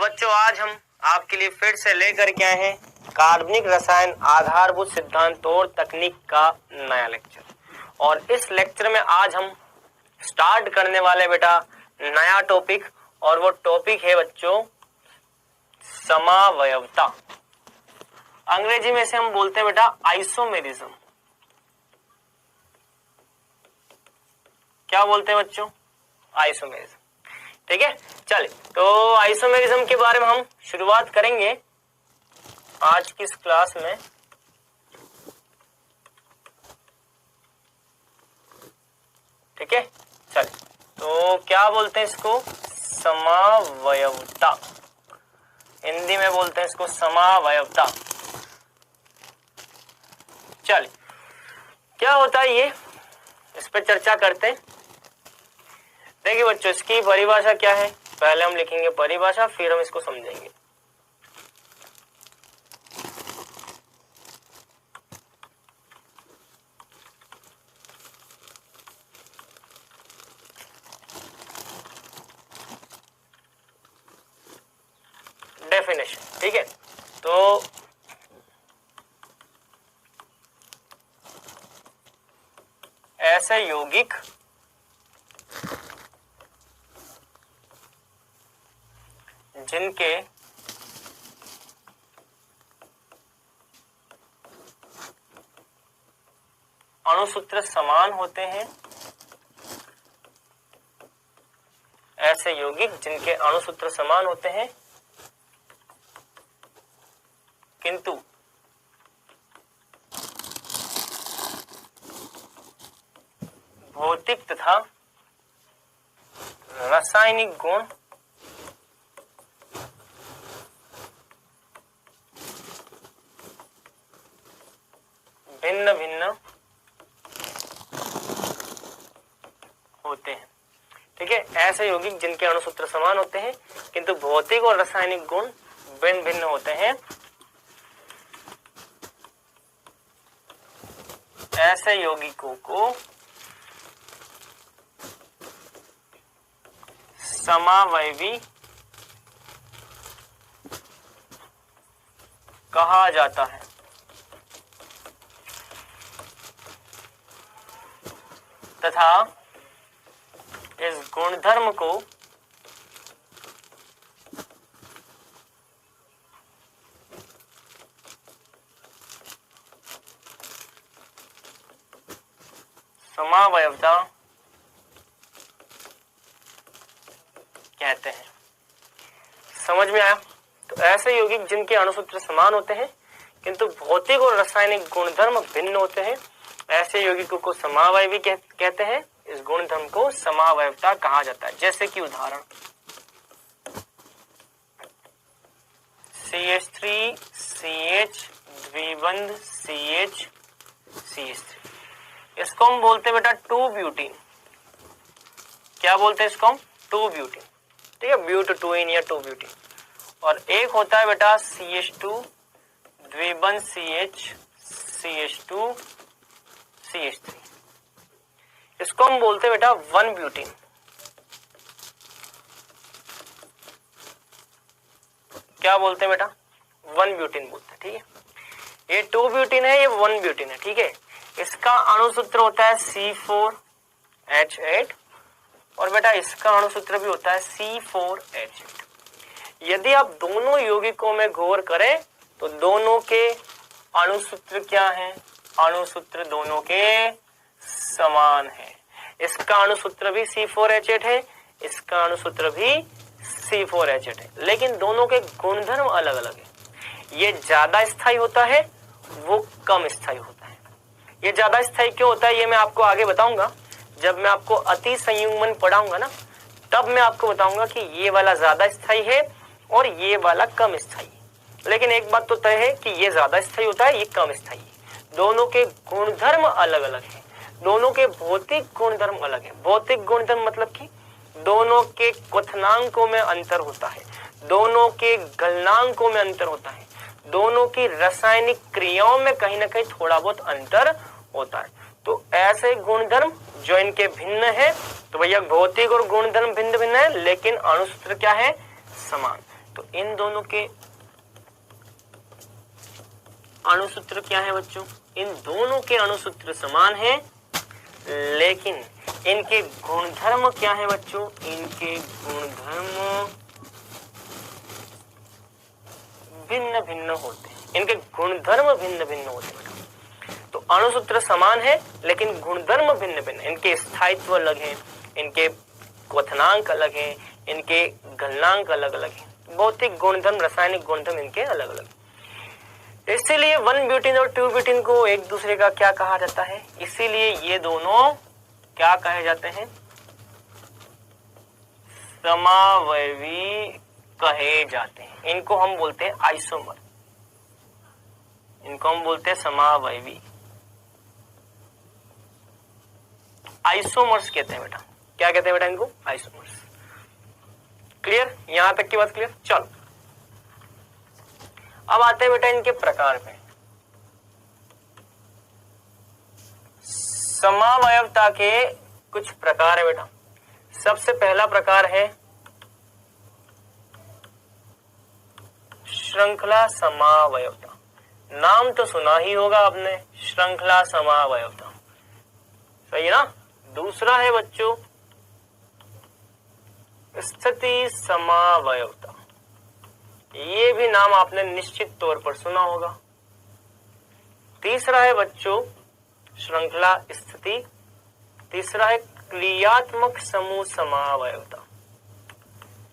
बच्चों आज हम आपके लिए फिर से लेकर के आए हैं कार्बनिक रसायन आधारभूत सिद्धांत और तकनीक का नया लेक्चर। और इस लेक्चर में आज हम स्टार्ट करने वाले बेटा नया टॉपिक, और वो टॉपिक है बच्चों समावयवता। अंग्रेजी में से हम बोलते हैं बेटा आइसोमेरिज्म। क्या बोलते हैं बच्चों? आइसोमेरिज्म। ठीक है, चलिए तो आइसोमेरिज्म के बारे में हम शुरुआत करेंगे आज की इस क्लास में। ठीक है, चलिए तो क्या बोलते हैं इसको? समावयवता। हिंदी में बोलते हैं इसको समावयवता। चलिए क्या होता है ये, इस पर चर्चा करते हैं। देखिए बच्चों, इसकी परिभाषा क्या है, पहले हम लिखेंगे परिभाषा, फिर हम इसको समझेंगे। डेफिनेशन, ठीक है। तो ऐसे यौगिक जिनके अणुसूत्र समान होते हैं, ऐसे यौगिक जिनके अणुसूत्र समान होते हैं किंतु भौतिक तथा रासायनिक गुण भिन्न भिन्न होते हैं। ठीक है, ऐसे यौगिक जिनके अणुसूत्र समान होते हैं किंतु भौतिक और रासायनिक गुण भिन्न भिन्न होते हैं, ऐसे यौगिकों को समावयवी कहा जाता है। तथा इस गुणधर्म को समावयवता कहते हैं। समझ में आया? तो ऐसे यौगिक जिनके अणुसूत्र समान होते हैं किंतु भौतिक और रासायनिक गुणधर्म भिन्न होते हैं, ऐसे यौगिकों को समावयवी कहते हैं। इस गुणधर्म को समावयवता कहा जाता है। जैसे कि उदाहरण CH3 CH द्विबंध CH CH3, इसको हम बोलते हैं बेटा 2 ब्यूटीन। क्या बोलते हैं इसको हम? 2 ब्यूटीन। ठीक है, ब्यूट 2 या 2 ब्यूटीन। और एक होता है बेटा CH2 द्विबंध CH CH2 CH3, इसको हम बोलते हैं बेटा 1 ब्यूटीन। क्या बोलते हैं बेटा? 1 ब्यूटीन बोलते हैं। ठीक है, ये 2 ब्यूटीन है, ये 1 ब्यूटीन है। ठीक है, इसका अणुसूत्र होता है C4H8 और बेटा इसका अणुसूत्र भी होता है C4H8। यदि आप दोनों यौगिकों में गौर करें तो दोनों के अणुसूत्र क्या हैं? अणुसूत्र दोनों के समान है। इसका अणुसूत्र भी C4H8 है, इसका अणुसूत्र भी C4H8 है, लेकिन दोनों के गुणधर्म अलग अलग है। ये ज्यादा स्थायी होता है, वो कम स्थायी होता है। ये ज्यादा स्थायी क्यों होता है ये मैं आपको आगे बताऊंगा। जब मैं आपको अति संयुग्मन पढ़ाऊंगा ना, तब मैं आपको बताऊंगा कि ये वाला ज्यादा स्थायी है और ये वाला कम स्थायी है। लेकिन एक बात तो तय है कि ये ज्यादा स्थायी होता है, ये कम स्थायी है। दोनों के गुणधर्म अलग अलग हैं, दोनों के भौतिक गुणधर्म अलग है। भौतिक गुणधर्म मतलब कि दोनों के क्वथनांकों में अंतर होता है, दोनों के गलनांकों में अंतर होता है, दोनों की रासायनिक क्रियाओं में कहीं ना कहीं थोड़ा बहुत अंतर होता है। तो ऐसे गुणधर्म जो इनके भिन्न है, तो भैया भौतिक और गुणधर्म भिन्न भिन्न है, लेकिन अणुसूत्र क्या है? समान। तो इन दोनों के अणुसूत्र क्या है बच्चों? इन दोनों के अणुसूत्र समान है, लेकिन इनके गुणधर्म क्या है बच्चों? इनके गुणधर्म भिन्न भिन्न होते हैं। इनके गुणधर्म भिन्न भिन्न होते हैं बेटा। तो अणुसूत्र समान है लेकिन गुणधर्म भिन्न भिन्न। इनके स्थायित्व अलग हैं, इनके क्वथनांक अलग हैं, इनके गलनांक अलग अलग हैं। भौतिक गुणधर्म, रासायनिक गुणधर्म इनके अलग अलग। इसीलिए 1 ब्यूटीन और 2 ब्यूटीन को एक दूसरे का क्या कहा जाता है? इसीलिए ये दोनों क्या कहे जाते हैं? समावयवी कहे जाते हैं। इनको हम बोलते हैं आइसोमर। इनको हम बोलते हैं समावयवी, आइसोमर्स कहते हैं बेटा। क्या कहते हैं बेटा इनको? आइसोमर्स। क्लियर? यहां तक की बात क्लियर? चलो अब आते हैं बेटा इनके प्रकार पे। समावयवता के कुछ प्रकार है बेटा। सबसे पहला प्रकार है श्रृंखला समावयवता। नाम तो सुना ही होगा आपने, श्रृंखला समावयवता, सही है ना? दूसरा है बच्चों स्थिति समावयवता। ये भी नाम आपने निश्चित तौर पर सुना होगा। तीसरा है बच्चों श्रृंखला स्थिति। तीसरा है क्रियात्मक समूह समावयवता।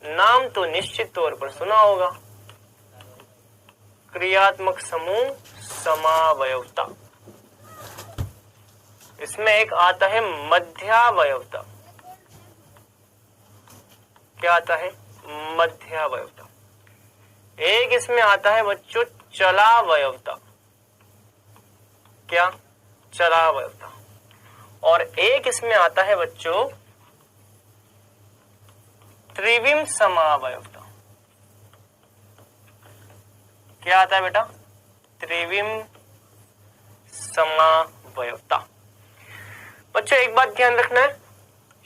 नाम तो निश्चित तौर पर सुना होगा, क्रियात्मक समूह समावयवता। इसमें एक आता है मध्यावयवता। क्या आता है? मध्यावयवता। एक इसमें आता है बच्चों चलावयवता। क्या? चलावयवता। और एक इसमें आता है बच्चों त्रिविम समावयवता। क्या आता है बेटा? त्रिविम समावयवता। बच्चों एक बात ध्यान रखना है,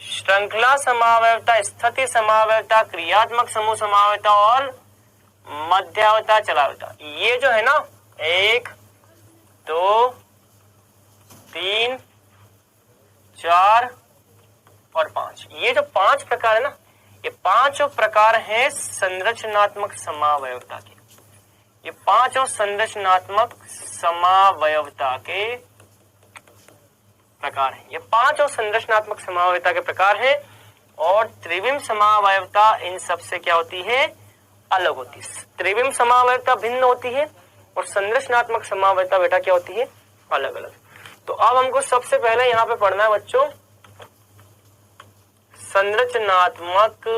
श्रृंखला समावयवता, स्थिति समावयवता, क्रियात्मक समूह समावयवता और मध्यावयवता, चलावयवता, ये जो है ना 1 2 3 4 और 5, ये जो 5 प्रकार है ना, ये 5 प्रकार हैं संरचनात्मक समावयवता के। ये 5 संरचनात्मक समावयवता के प्रकार हैं। ये 5 संरचनात्मक समावयवता के प्रकार हैं। और त्रिविम समावयवता इन सबसे क्या होती है? अलग होती है। त्रिविम समावयवता भिन्न होती है और संरचनात्मक समावयवता बेटा क्या होती है? अलग अलग। तो अब हमको सबसे पहले यहाँ पे पढ़ना है बच्चों संरचनात्मक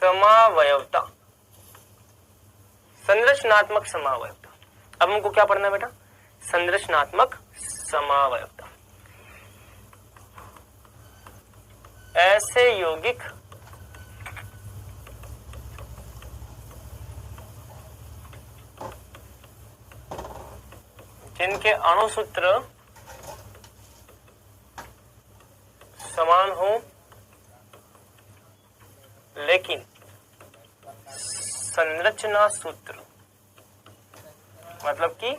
समावयवता। संरचनात्मक समावयवता। अब हमको क्या पढ़ना है बेटा? संरचनात्मक समावयवता। ऐसे यौगिक जिनके अणुसूत्र समान हो लेकिन संरचना सूत्र मतलब कि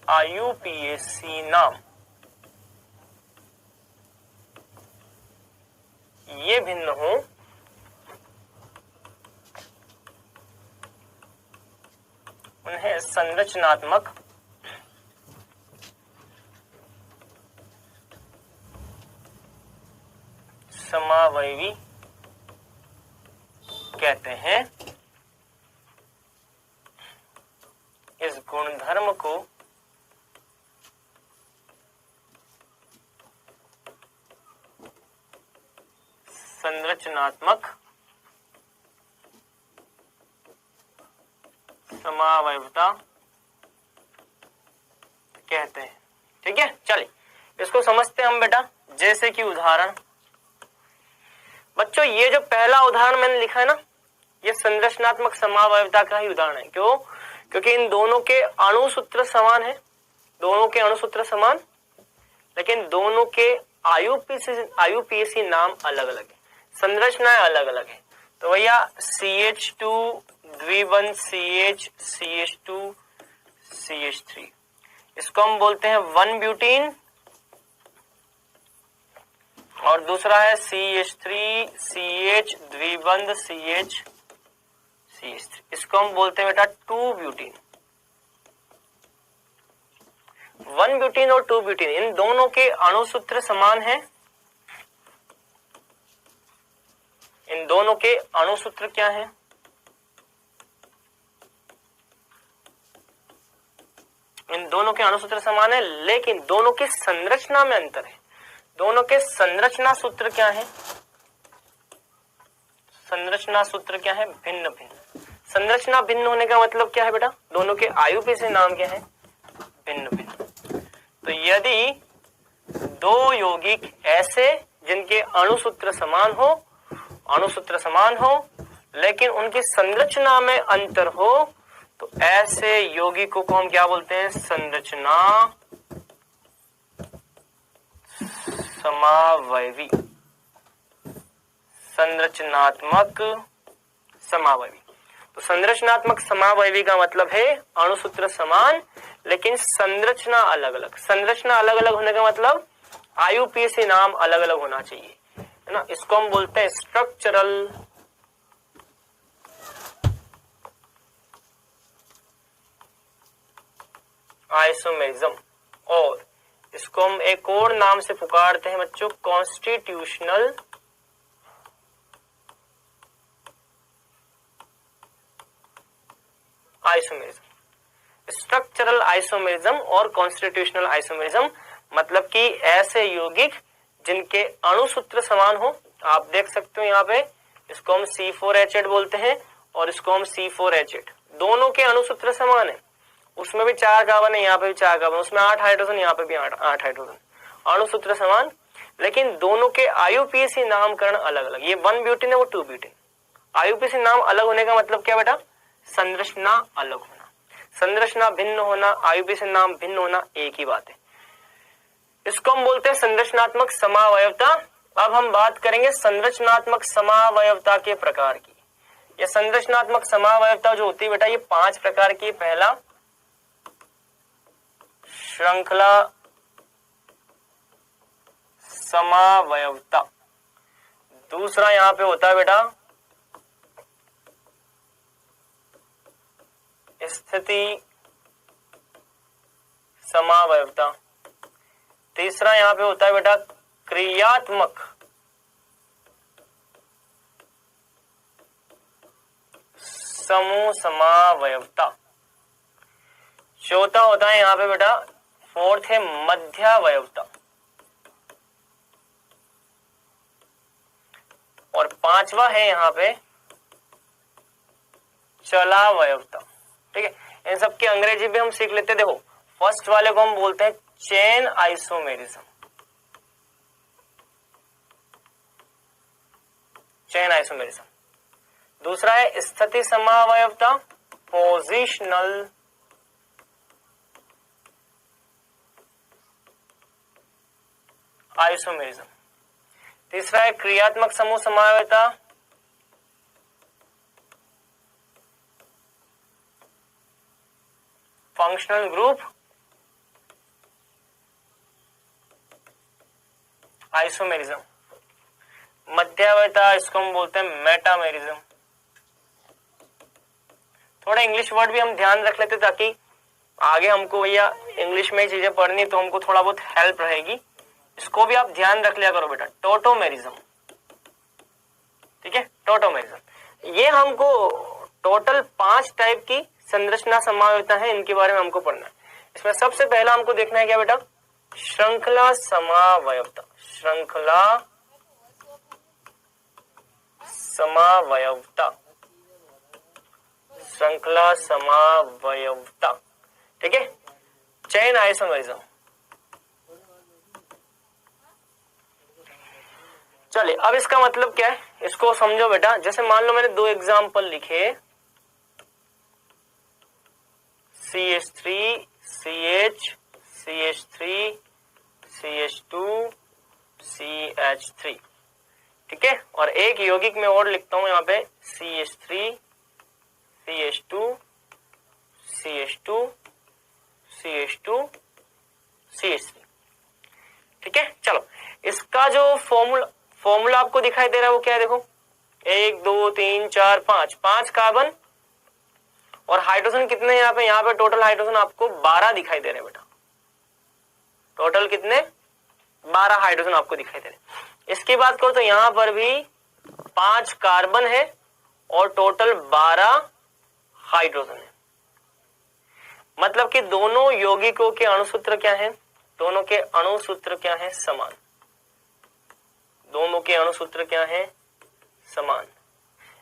IUPAC नाम ये भिन्न हो, उन्हें संरचनात्मक समावयवी कहते हैं। इस गुणधर्म को संरचनात्मक समावयवता कहते हैं। ठीक है, चलिए इसको समझते हैं हम बेटा। जैसे कि उदाहरण बच्चों, ये जो पहला उदाहरण मैंने लिखा है ना, ये संरचनात्मक समावयवता का ही उदाहरण है। क्यों? क्योंकि इन दोनों के अणुसूत्र समान है, दोनों के अणुसूत्र समान, लेकिन दोनों के आईयूपीएसी नाम अलग अलग है, संरचनाएं अलग अलग है। तो भैया CH2 द्विबंध CH2 CH3, इसको हम बोलते हैं 1 ब्यूटीन, और दूसरा है CH3 CH द्विबंध CH3, इसको हम बोलते हैं बेटा 2 ब्यूटीन। 1 ब्यूटीन और 2 ब्यूटीन, इन दोनों के अणुसूत्र समान है। इन दोनों के अणुसूत्र क्या है? इन दोनों के अणुसूत्र समान है, लेकिन दोनों की संरचना में अंतर है। दोनों के संरचना सूत्र क्या है? संरचना सूत्र क्या है? भिन्न भिन्न। संरचना भिन्न होने का मतलब क्या है बेटा? दोनों के आईयूपीएसी नाम क्या है? भिन्न भिन्न। तो यदि दो यौगिक ऐसे जिनके अणुसूत्र समान हो लेकिन उनकी संरचना में अंतर हो, तो ऐसे यौगिकों को हम क्या बोलते हैं? संरचना समावयवी, संरचनात्मक समावयवी। तो संरचनात्मक समावयवी का मतलब है अणुसूत्र समान लेकिन संरचना अलग अलग। संरचना अलग अलग होने का मतलब आईयूपीएसी नाम अलग अलग होना चाहिए, है ना। इसको हम बोलते हैं स्ट्रक्चरल आइसोमेरिज्म, और इसको हम एक और नाम से पुकारते हैं बच्चों, कॉन्स्टिट्यूशनल आइसोमेरिज्म। स्ट्रक्चरल आइसोमेरिज्म और कॉन्स्टिट्यूशनल आइसोमेरिज्म मतलब कि ऐसे यौगिक जिनके अणुसूत्र समान हो। आप देख सकते हो यहाँ पे, इसको हम C4H8 बोलते हैं और इसको हम C4H8। दोनों के अणुसूत्र समान है, उसमें भी 4 कार्बन है, यहाँ पे भी 4 कार्बन, उसमें 8 हाइड्रोजन, यहाँ पे भी 8 हाइड्रोजन, अणुसूत्र समान, लेकिन दोनों के आईयूपीएसी नामकरण अलग अलग। ये 1 ब्यूटीन है, वो 2 ब्यूटीन। आईयूपीएसी नाम अलग होने का मतलब क्या बेटा? संरचना अलग होना। संरचना भिन्न होना, आईयूपीएसी नाम भिन्न होना, एक ही बात है। इसको हम बोलते हैं संरचनात्मक समावयवता। अब हम बात करेंगे संरचनात्मक समावयवता के प्रकार की। यह संरचनात्मक समावयवता जो होती है बेटा, ये 5 प्रकार की। पहला श्रृंखला समावयवता, दूसरा यहां पे होता है बेटा स्थिति समावयवता, तीसरा यहां पे होता है बेटा क्रियात्मक समूह समावयवता, चौथा होता है यहां पे बेटा, फोर्थ है मध्यावयवता, और पांचवा है यहां पे चलावयवता। ठीक है, इन सब की अंग्रेजी भी हम सीख लेते। देखो, फर्स्ट वाले को हम बोलते हैं चेन आइसोमेरिज्म, चेन आइसोमेरिज्म। दूसरा है स्थिति समावयवता, पोजिशनल आइसोमेरिज्म। तीसरा है क्रियात्मक समूह समावयवता, फंक्शनल ग्रुप आइसोमेरिज्म। मध्यावयता, इसको हम बोलते हैं मेटामेरिज्म। थोड़ा इंग्लिश वर्ड भी हम ध्यान रख लेते ताकि आगे हमको भैया इंग्लिश में चीजें पढ़नी तो हमको थोड़ा बहुत हेल्प रहेगी। इसको भी आप ध्यान रख लिया करो बेटा, टोटोमेरिज्म। ठीक है, टोटोमेरिज्म। ये हमको टोटल 5 टाइप की संरचना समावयवता है, इनके बारे में हमको पढ़ना है। इसमें सबसे पहला हमको देखना है क्या बेटा? श्रृंखला समावयवता। श्रृंखला समावयवता, श्रृंखला समावयवता। ठीक है, चेन आइसोमेरिज्म। चलिए, अब इसका मतलब क्या है इसको समझो बेटा। जैसे मान लो मैंने 2 एग्जाम्पल लिखे, CH3 CH, CH3 CH2 CH3, ठीक है। और एक यौगिक में और लिखता हूं यहाँ पे CH3, CH2, CH2, CH2, CH3, ठीक है। चलो इसका जो फॉर्मूला आपको दिखाई दे रहा है वो क्या है, देखो 1 2 3 4 5, 5 कार्बन और हाइड्रोजन कितने यहाँ पे, यहाँ पे टोटल हाइड्रोजन आपको 12 दिखाई दे रहे हैं बेटा। टोटल कितने, 12 हाइड्रोजन आपको दिखाई दे रहे हैं। इसकी बात करो तो यहां पर भी 5 कार्बन है और टोटल 12 हाइड्रोजन है। मतलब कि दोनों यौगिकों के अणुसूत्र क्या है, दोनों के अणुसूत्र क्या है, समान। दोनों के अणुसूत्र क्या है, समान।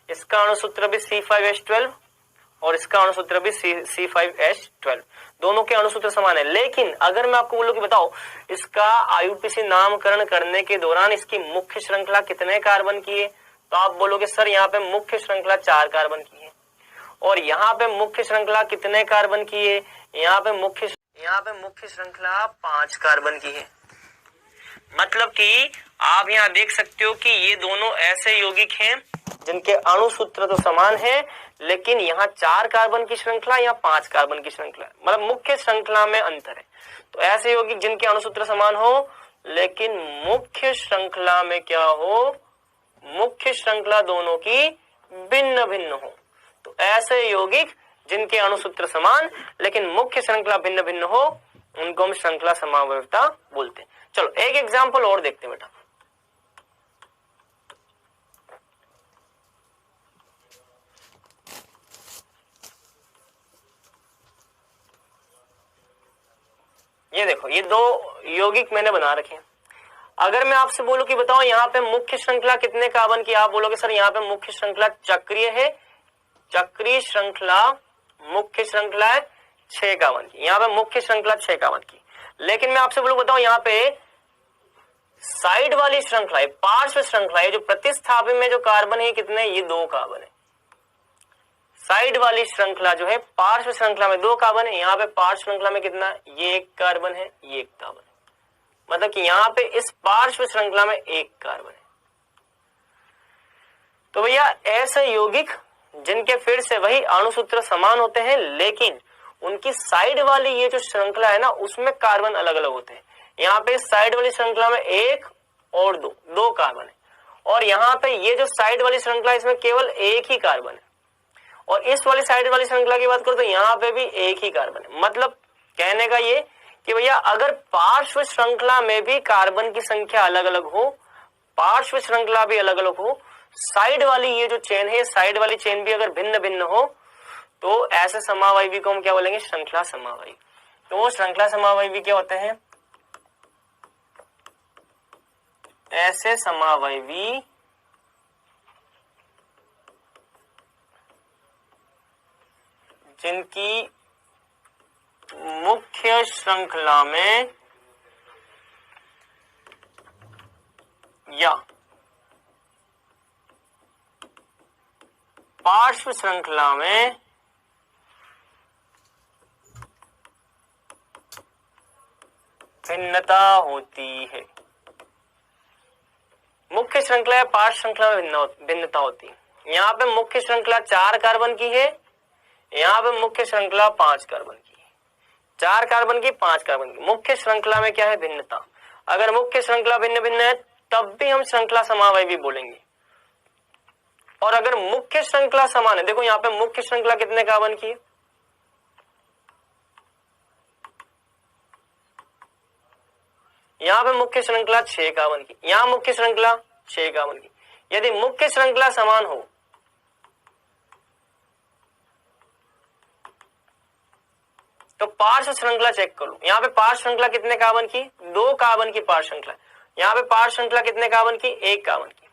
इसका अणुसूत्र भी C5H12 और इसका अणुसूत्र भी C5H12, दोनों के अणुसूत्र समान है। लेकिन अगर मैं आपको बोलूं कि बताओ इसका IUPAC नामकरण करने के दौरान इसकी मुख्य श्रृंखला कितने कार्बन की है, तो आप बोलोगे सर यहाँ पे मुख्य श्रृंखला 4 कार्बन की है। और यहाँ पे मुख्य श्रृंखला कितने कार्बन की है, यहाँ पे मुख्य श्रृंखला 5 कार्बन की है। मतलब कि आप यहाँ देख सकते हो कि ये दोनों ऐसे यौगिक हैं जिनके अणुसूत्र तो समान है, लेकिन यहाँ 4 कार्बन की श्रृंखला या 5 कार्बन की श्रृंखला, मतलब मुख्य श्रृंखला में अंतर है। तो ऐसे यौगिक जिनके अणुसूत्र समान हो लेकिन मुख्य श्रृंखला में क्या हो, मुख्य श्रृंखला दोनों की भिन्न भिन्न हो। तो ऐसे यौगिक जिनके अणुसूत्र समान लेकिन मुख्य श्रृंखला भिन्न भिन्न हो, उनको हम श्रृंखला समावयवता बोलते हैं। चलो एक एग्जाम्पल और देखते हैं बेटा। ये देखो ये 2 यौगिक मैंने बना रखे हैं। अगर मैं आपसे बोलूं कि बताओ यहाँ पे मुख्य श्रृंखला कितने कार्बन की, आप बोलोगे सर यहाँ पे मुख्य श्रृंखला चक्रीय है, चक्रीय श्रृंखला मुख्य श्रृंखला है 6 कार्बन की, यहाँ पे मुख्य श्रृंखला 6 कार्बन की। लेकिन मैं आपसे बोलूं बताओ यहाँ पे साइड वाली श्रृंखला है, पार्श्व श्रृंखला है, जो प्रतिस्थापी में जो कार्बन है कितने, ये 2 कार्बन है। साइड वाली श्रृंखला जो है पार्श्व श्रृंखला में 2 कार्बन है, यहाँ पे पार्श्व श्रृंखला में कितना, ये 1 कार्बन है, ये 1 कार्बन है। मतलब कि यहाँ पे इस पार्श्व श्रृंखला में 1 कार्बन है। तो भैया ऐसे यौगिक जिनके फिर से वही अणुसूत्र समान होते हैं लेकिन उनकी साइड वाली ये जो श्रृंखला है ना उसमें कार्बन अलग अलग होते हैं। यहाँ पे साइड वाली श्रृंखला में 1 और 2 कार्बन है, और यहाँ पे ये जो साइड वाली श्रृंखला इसमें केवल 1 ही कार्बन है। और इस वाली साइड वाली श्रृंखला की बात करो तो यहाँ पे भी 1 ही कार्बन है। मतलब कहने का ये कि भैया अगर पार्श्व श्रृंखला में भी कार्बन की संख्या अलग अलग हो, पार्श्व श्रृंखला भी अलग अलग हो, साइड वाली ये जो चेन है, साइड वाली चेन भी अगर भिन्न भिन्न हो, तो ऐसे समावयवी को हम क्या बोलेंगे, श्रृंखला समावयवी। तो वो श्रृंखला समावयवी क्या होते हैं, ऐसे समावयवी जिनकी मुख्य श्रृंखला में या पार्श्व श्रृंखला में भिन्नता होती है। मुख्य श्रृंखला या पार्श्व श्रृंखला में भिन्नता होती है। यहाँ पे मुख्य श्रृंखला 4 कार्बन की है, यहाँ पे मुख्य श्रृंखला 5 कार्बन की है। 4 कार्बन की, 5 कार्बन की, मुख्य श्रृंखला में क्या है, भिन्नता। अगर मुख्य श्रृंखला भिन्न भिन्न है तब भी हम श्रृंखला समावयवी बोलेंगे। और अगर मुख्य श्रृंखला समान है, देखो यहाँ पे मुख्य श्रृंखला कितने कार्बन की है, यहाँ पे मुख्य श्रृंखला 6 कार्बन की, यहाँ मुख्य श्रृंखला 6 कार्बन की। यदि मुख्य श्रृंखला समान हो तो पार्श्व श्रृंखला चेक करो। यहाँ पे पार्श्व श्रृंखला कितने कार्बन की, 2 कार्बन की पार्श्व श्रृंखला। यहाँ पे पार्श्व श्रृंखला कितने कार्बन की, 1 कार्बन की।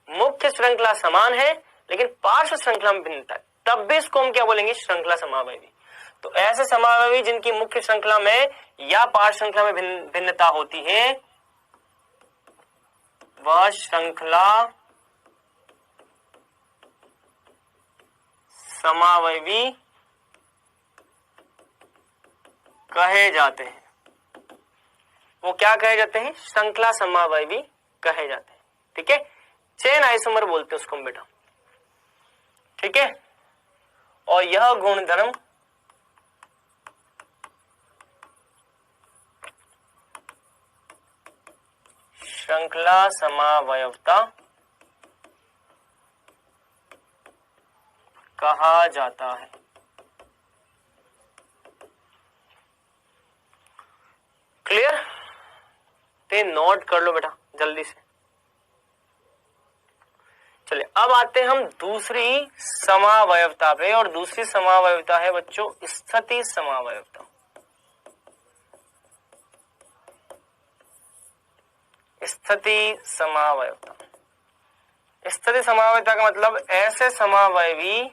मुख्य श्रृंखला समान है लेकिन पार्श्व श्रृंखला में भिन्नता है, तब भी इसको हम क्या बोलेंगे, श्रृंखला समावयवी। तो ऐसे समावयवी जिनकी मुख्य श्रृंखला में या पार्श्व श्रृंखला में भिन्नता होती है वह श्रृंखला समावयवी कहे जाते हैं। वो क्या कहे जाते हैं? श्रृंखला समावयवी कहे जाते हैं। ठीक है, चेन आइसोमर बोलते हैं उसको हम बेटा। ठीक है, और यह गुणधर्म श्रृंखला समावयवता कहा जाता है। क्लियर? ते नोट कर लो बेटा जल्दी से। चलिए अब आते हैं हम दूसरी समावयवता पे, और दूसरी समावयवता है बच्चों स्थिति समावयवता। स्थिति समावयवता, स्थिति समावयवता का मतलब ऐसे समावयवी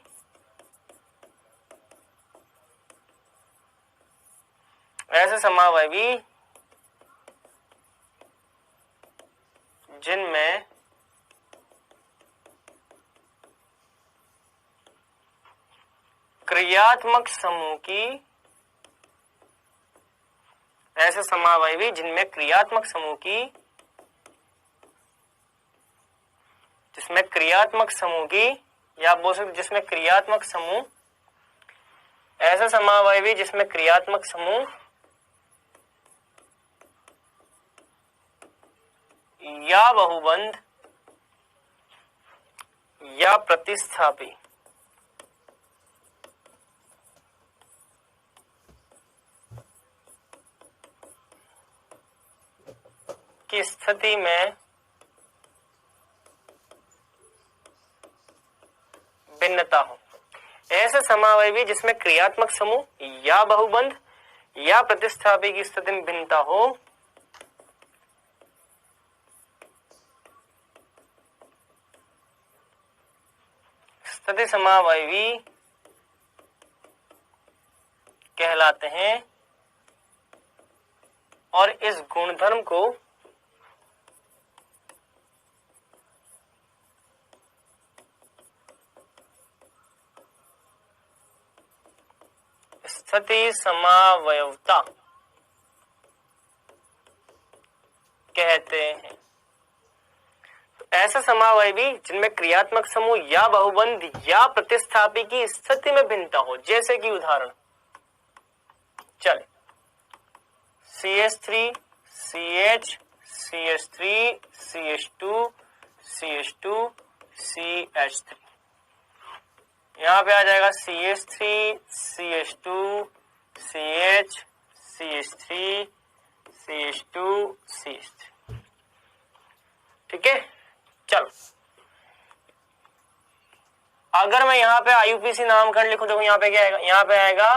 जिनमें क्रियात्मक समूह की, ऐसे समावयवी जिनमें क्रियात्मक समूह की, जिसमें क्रियात्मक समूह की, या आप बोल सकते जिसमें क्रियात्मक समूह, ऐसे समावयवी जिसमें क्रियात्मक समूह या बहुबंध या प्रतिस्थापी की स्थिति में भिन्नता हो। ऐसे समावयवी जिसमें क्रियात्मक समूह या बहुबंध या प्रतिस्थापी की स्थिति में भिन्नता हो, स्थिति समावयवी कहलाते हैं। और इस गुणधर्म को स्थिति समावयवता कहते हैं। ऐसे समावयवी जिनमें क्रियात्मक समूह या बहुबंध या प्रतिस्थापी की स्थिति में भिन्नता हो, जैसे कि उदाहरण चले CH3 CH CH3 CH2 CH2 CH3, यहां पे आ जाएगा CH3 CH2 CH CH3 CH2 CH3। ठीक है, चलो अगर मैं यहाँ पे IUPAC नामकरण लिखूं, देखो यहाँ पे क्या आएगा, यहाँ पे आएगा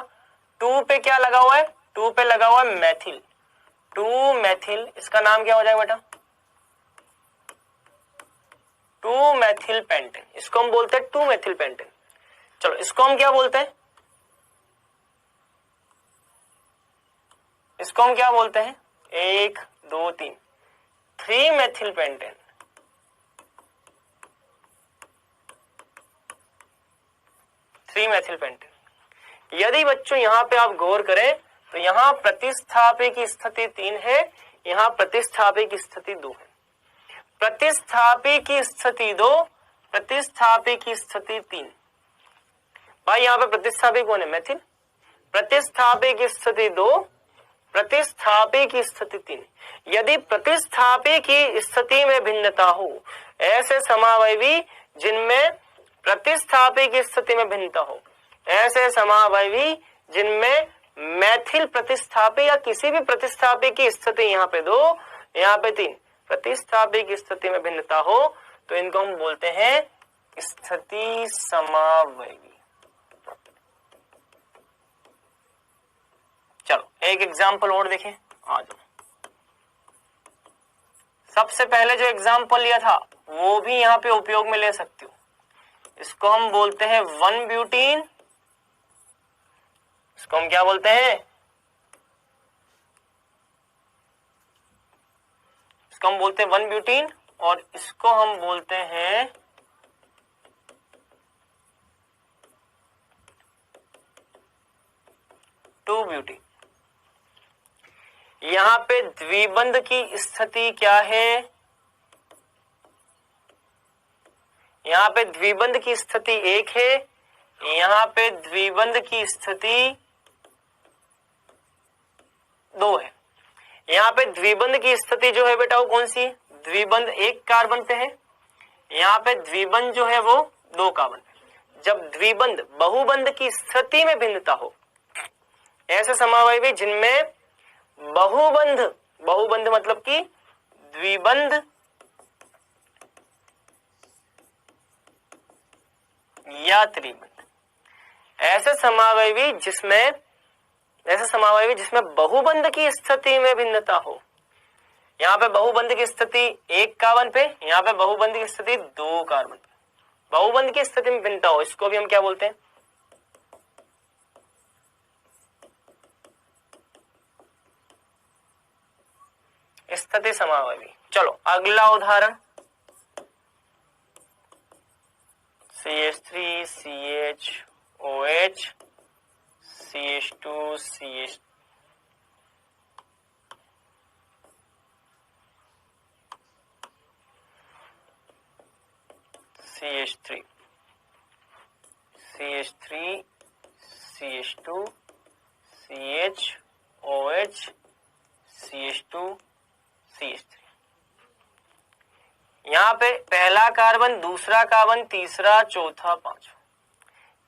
2 पे क्या लगा हुआ है, 2 पे लगा हुआ है मैथिल, 2 मैथिल, इसका नाम क्या हो जाएगा बेटा, 2 मैथिल पेंटेन, इसको हम बोलते हैं 2 मैथिल पेंटेन। चलो इसको हम क्या बोलते हैं, इसको हम क्या बोलते हैं, 1 2 3 3 मैथिल पेंटेन। 3 मैथिल पेंटेन। यदि बच्चों यहां पे आप गौर करें तो यहां प्रतिस्थापी की स्थिति 3 है, यहां प्रतिस्थापी की स्थिति 2 है। प्रतिस्थापी की स्थिति 2, प्रतिस्थापी की स्थिति 3। भाई यहां पे प्रतिस्थापी कौन है, मैथिल। प्रतिस्थापी की स्थिति 2, प्रतिस्थापी की स्थिति 3। यदि प्रतिस्थापी की स्थिति में भिन्नता हो, ऐसे समावयवी जिनमें प्रतिस्थापी की स्थिति में भिन्नता हो, ऐसे समावयवी जिनमें मैथिल प्रतिस्थापी या किसी भी प्रतिस्थापी की स्थिति यहाँ पे 2, यहाँ पे 3, प्रतिस्थापी की स्थिति में भिन्नता हो, तो इनको हम बोलते हैं स्थिति समावयवी। चलो एक एग्जाम्पल और देखें, आ जाओ। सबसे पहले जो एग्जाम्पल लिया था वो भी यहाँ पे उपयोग में ले सकते हो। इसको हम बोलते हैं 1 ब्यूटीन, इसको हम क्या बोलते हैं, इसको हम बोलते हैं 1 ब्यूटीन, और इसको हम बोलते हैं 2 ब्यूटीन। यहाँ पे द्विबंध की स्थिति क्या है, यहाँ पे द्विबंध की स्थिति 1 है, यहाँ पे द्विबंध की स्थिति 2 है। यहाँ पे द्विबंध की स्थिति जो है बेटा वो कौन सी है, द्विबंध 1 कार्बन पे है, यहाँ पे द्विबंध जो है वो 2 कार्बन पे। जब द्विबंध बहुबंध की स्थिति में भिन्नता हो, ऐसे समावयवी जिनमें बहुबंध, बहुबंध मतलब कि द्विबंध या त्रिबंध, ऐसे समावयवी जिसमें बहुबंध की स्थिति में भिन्नता हो। यहाँ पे बहुबंध की स्थिति 1 कार्बन पे, यहाँ पे बहुबंध की स्थिति 2 कार्बन पे, बहुबंध की स्थिति में भिन्नता हो, इसको भी हम क्या बोलते हैं, स्थिति समावयवी। चलो अगला उदाहरण, CH3 CHOH CH2 CH3 CH2 CHOH CH2 CH3। यहाँ पे पहला कार्बन, दूसरा कार्बन, तीसरा, चौथा, पांचवा,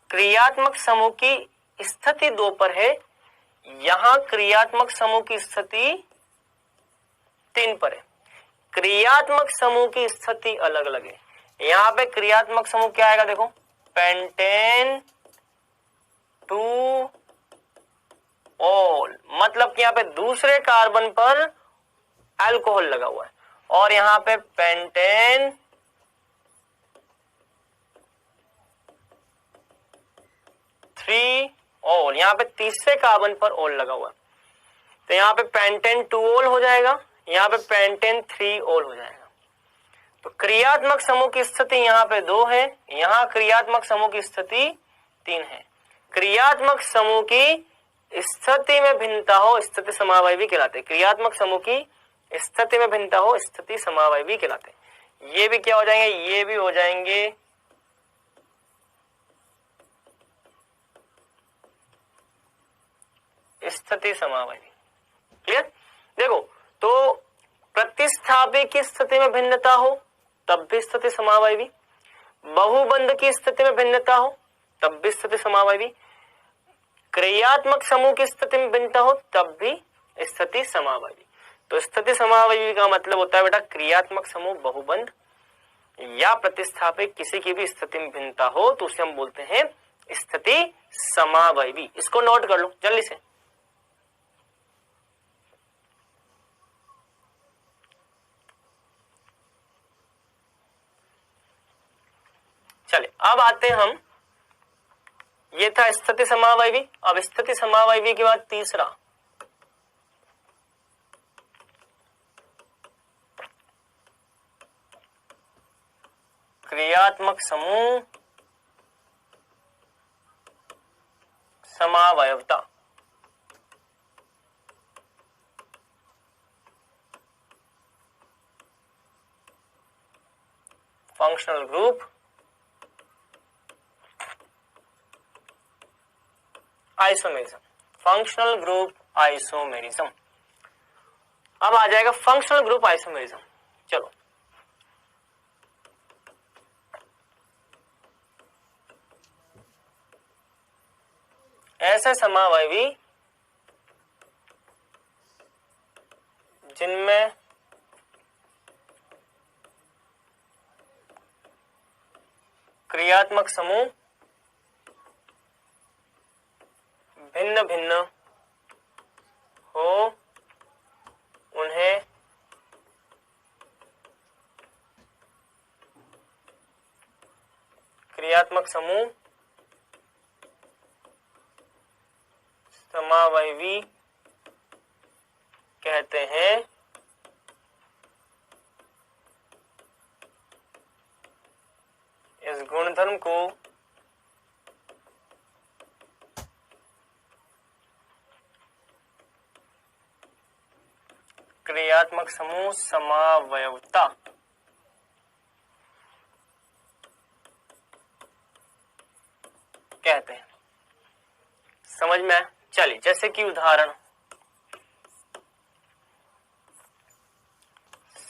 क्रियात्मक समूह की स्थिति 2 पर है, यहाँ क्रियात्मक समूह की स्थिति 3 पर है। क्रियात्मक समूह की स्थिति अलग अलग है। यहाँ पे क्रियात्मक समूह क्या आएगा, देखो पेंटेन 2 ऑल, मतलब कि यहाँ पे दूसरे कार्बन पर अल्कोहल लगा हुआ है, और यहाँ पे पेंटेन 3 ऑल, यहाँ पे तीसरे कार्बन पर ऑल लगा हुआ है, तो यहाँ पे पेंटेन 2 ऑल हो जाएगा, यहाँ पे पेंटेन 3 ऑल हो जाएगा। तो क्रियात्मक समूह की स्थिति यहाँ पे 2 है, यहाँ क्रियात्मक समूह की स्थिति 3 है। क्रियात्मक समूह की स्थिति में भिन्नता हो, स्थिति समावयवी कहलाते। क्रियात्मक समूह की स्थिति में भिन्नता हो, स्थिति समावयवी कहलाते। ये भी क्या हो जाएंगे, ये भी हो जाएंगे स्थिति समावयवी। क्लियर? देखो, तो प्रतिस्थापी की स्थिति में भिन्नता हो तब भी स्थिति समावयवी, बहुबंध की स्थिति में भिन्नता हो तब भी स्थिति समावयवी, क्रियात्मक समूह की स्थिति में भिन्नता हो तब भी स्थिति समावयवी। तो स्थिति समावयवी का मतलब होता है बेटा क्रियात्मक समूह, बहुबंध या प्रतिस्थापिक किसी की भी स्थिति में भिन्नता हो तो उसे हम बोलते हैं स्थिति समावयवी। इसको नोट कर लो जल्दी से। चलिए अब आते हैं हम, ये था स्थिति समावयवी। अब स्थिति समावयवी के बाद तीसरा क्रियात्मक समूह समावयवता। Functional group isomerism, functional group isomerism. अब आ जाएगा फंक्शनल ग्रुप आइसोमेरिज्म। चलो ऐसे समावयवी जिनमें क्रियात्मक समूह भिन्न भिन्न हो, उन्हें क्रियात्मक समूह समावयवी कहते हैं। इस गुणधर्म को क्रियात्मक समूह समावयवता कहते हैं। समझ में आया? चलिए, जैसे कि उदाहरण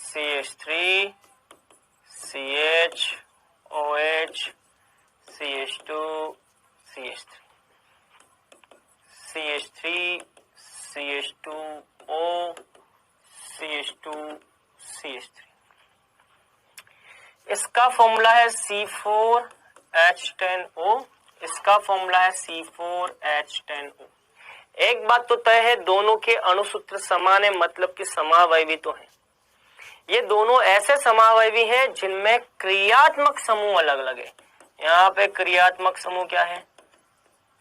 CH3 CH OH CH2 CH3 CH3 CH2O CH2 CH3। इसका फॉर्मूला है C4H10O, इसका फॉर्मूला है C4H10O। एक बात तो तय है, दोनों के अणुसूत्र समान है, मतलब कि समावयवी तो है। ये दोनों ऐसे समावयवी हैं जिनमें क्रियात्मक समूह अलग अलग है। यहाँ पे क्रियात्मक समूह क्या है?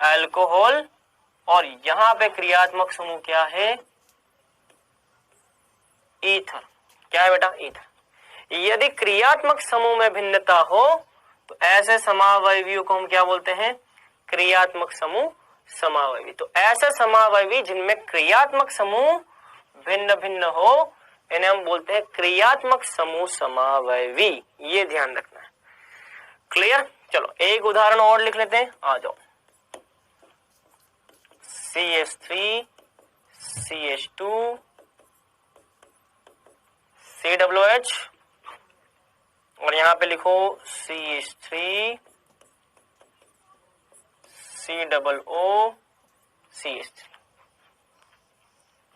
अल्कोहल, और यहाँ पे क्रियात्मक समूह क्या है? ईथर। क्या है बेटा? ईथर। यदि क्रियात्मक समूह में भिन्नता हो तो ऐसे समावयवियों को हम क्या बोलते हैं? क्रियात्मक समूह समावयवी। तो ऐसे समावयवी जिनमें क्रियात्मक समूह भिन्न भिन्न हो, इन्हें हम बोलते हैं क्रियात्मक समूह समावयवी। ये ध्यान रखना है। क्लियर? चलो एक उदाहरण और लिख लेते हैं, आ जाओ। CH3 CH2 COOH, और यहां पे लिखो CH3 COO CH3।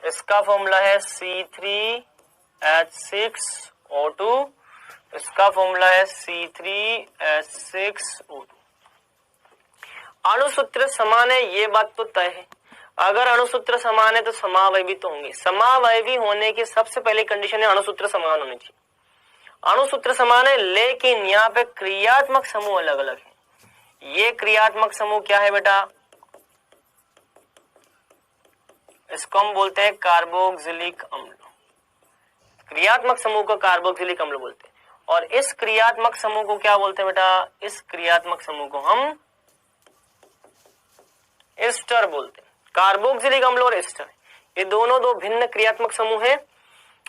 इसका फॉर्मूला है C3H6O2, इसका फॉर्मूला है C3H6O2। अणुसूत्र समान है, ये बात तो तय है। अगर अणुसूत्र समान है तो समावयवी तो होंगे। समावयवी होने की सबसे पहली कंडीशन है अणुसूत्र समान होने चाहिए। अणुसूत्र समान है, लेकिन यहाँ पे क्रियात्मक समूह अलग अलग है। ये क्रियात्मक समूह क्या है बेटा? इसको हम बोलते हैं कार्बोक्सिलिक अम्ल। क्रियात्मक समूह को कार्बोक्सिलिक अम्ल बोलते हैं। और इस क्रियात्मक समूह को क्या बोलते हैं बेटा? इस क्रियात्मक समूह को हम एस्टर बोलते हैं। कार्बोक्सिलिक अम्ल और एस्टर, ये दोनों दो भिन्न क्रियात्मक समूह है,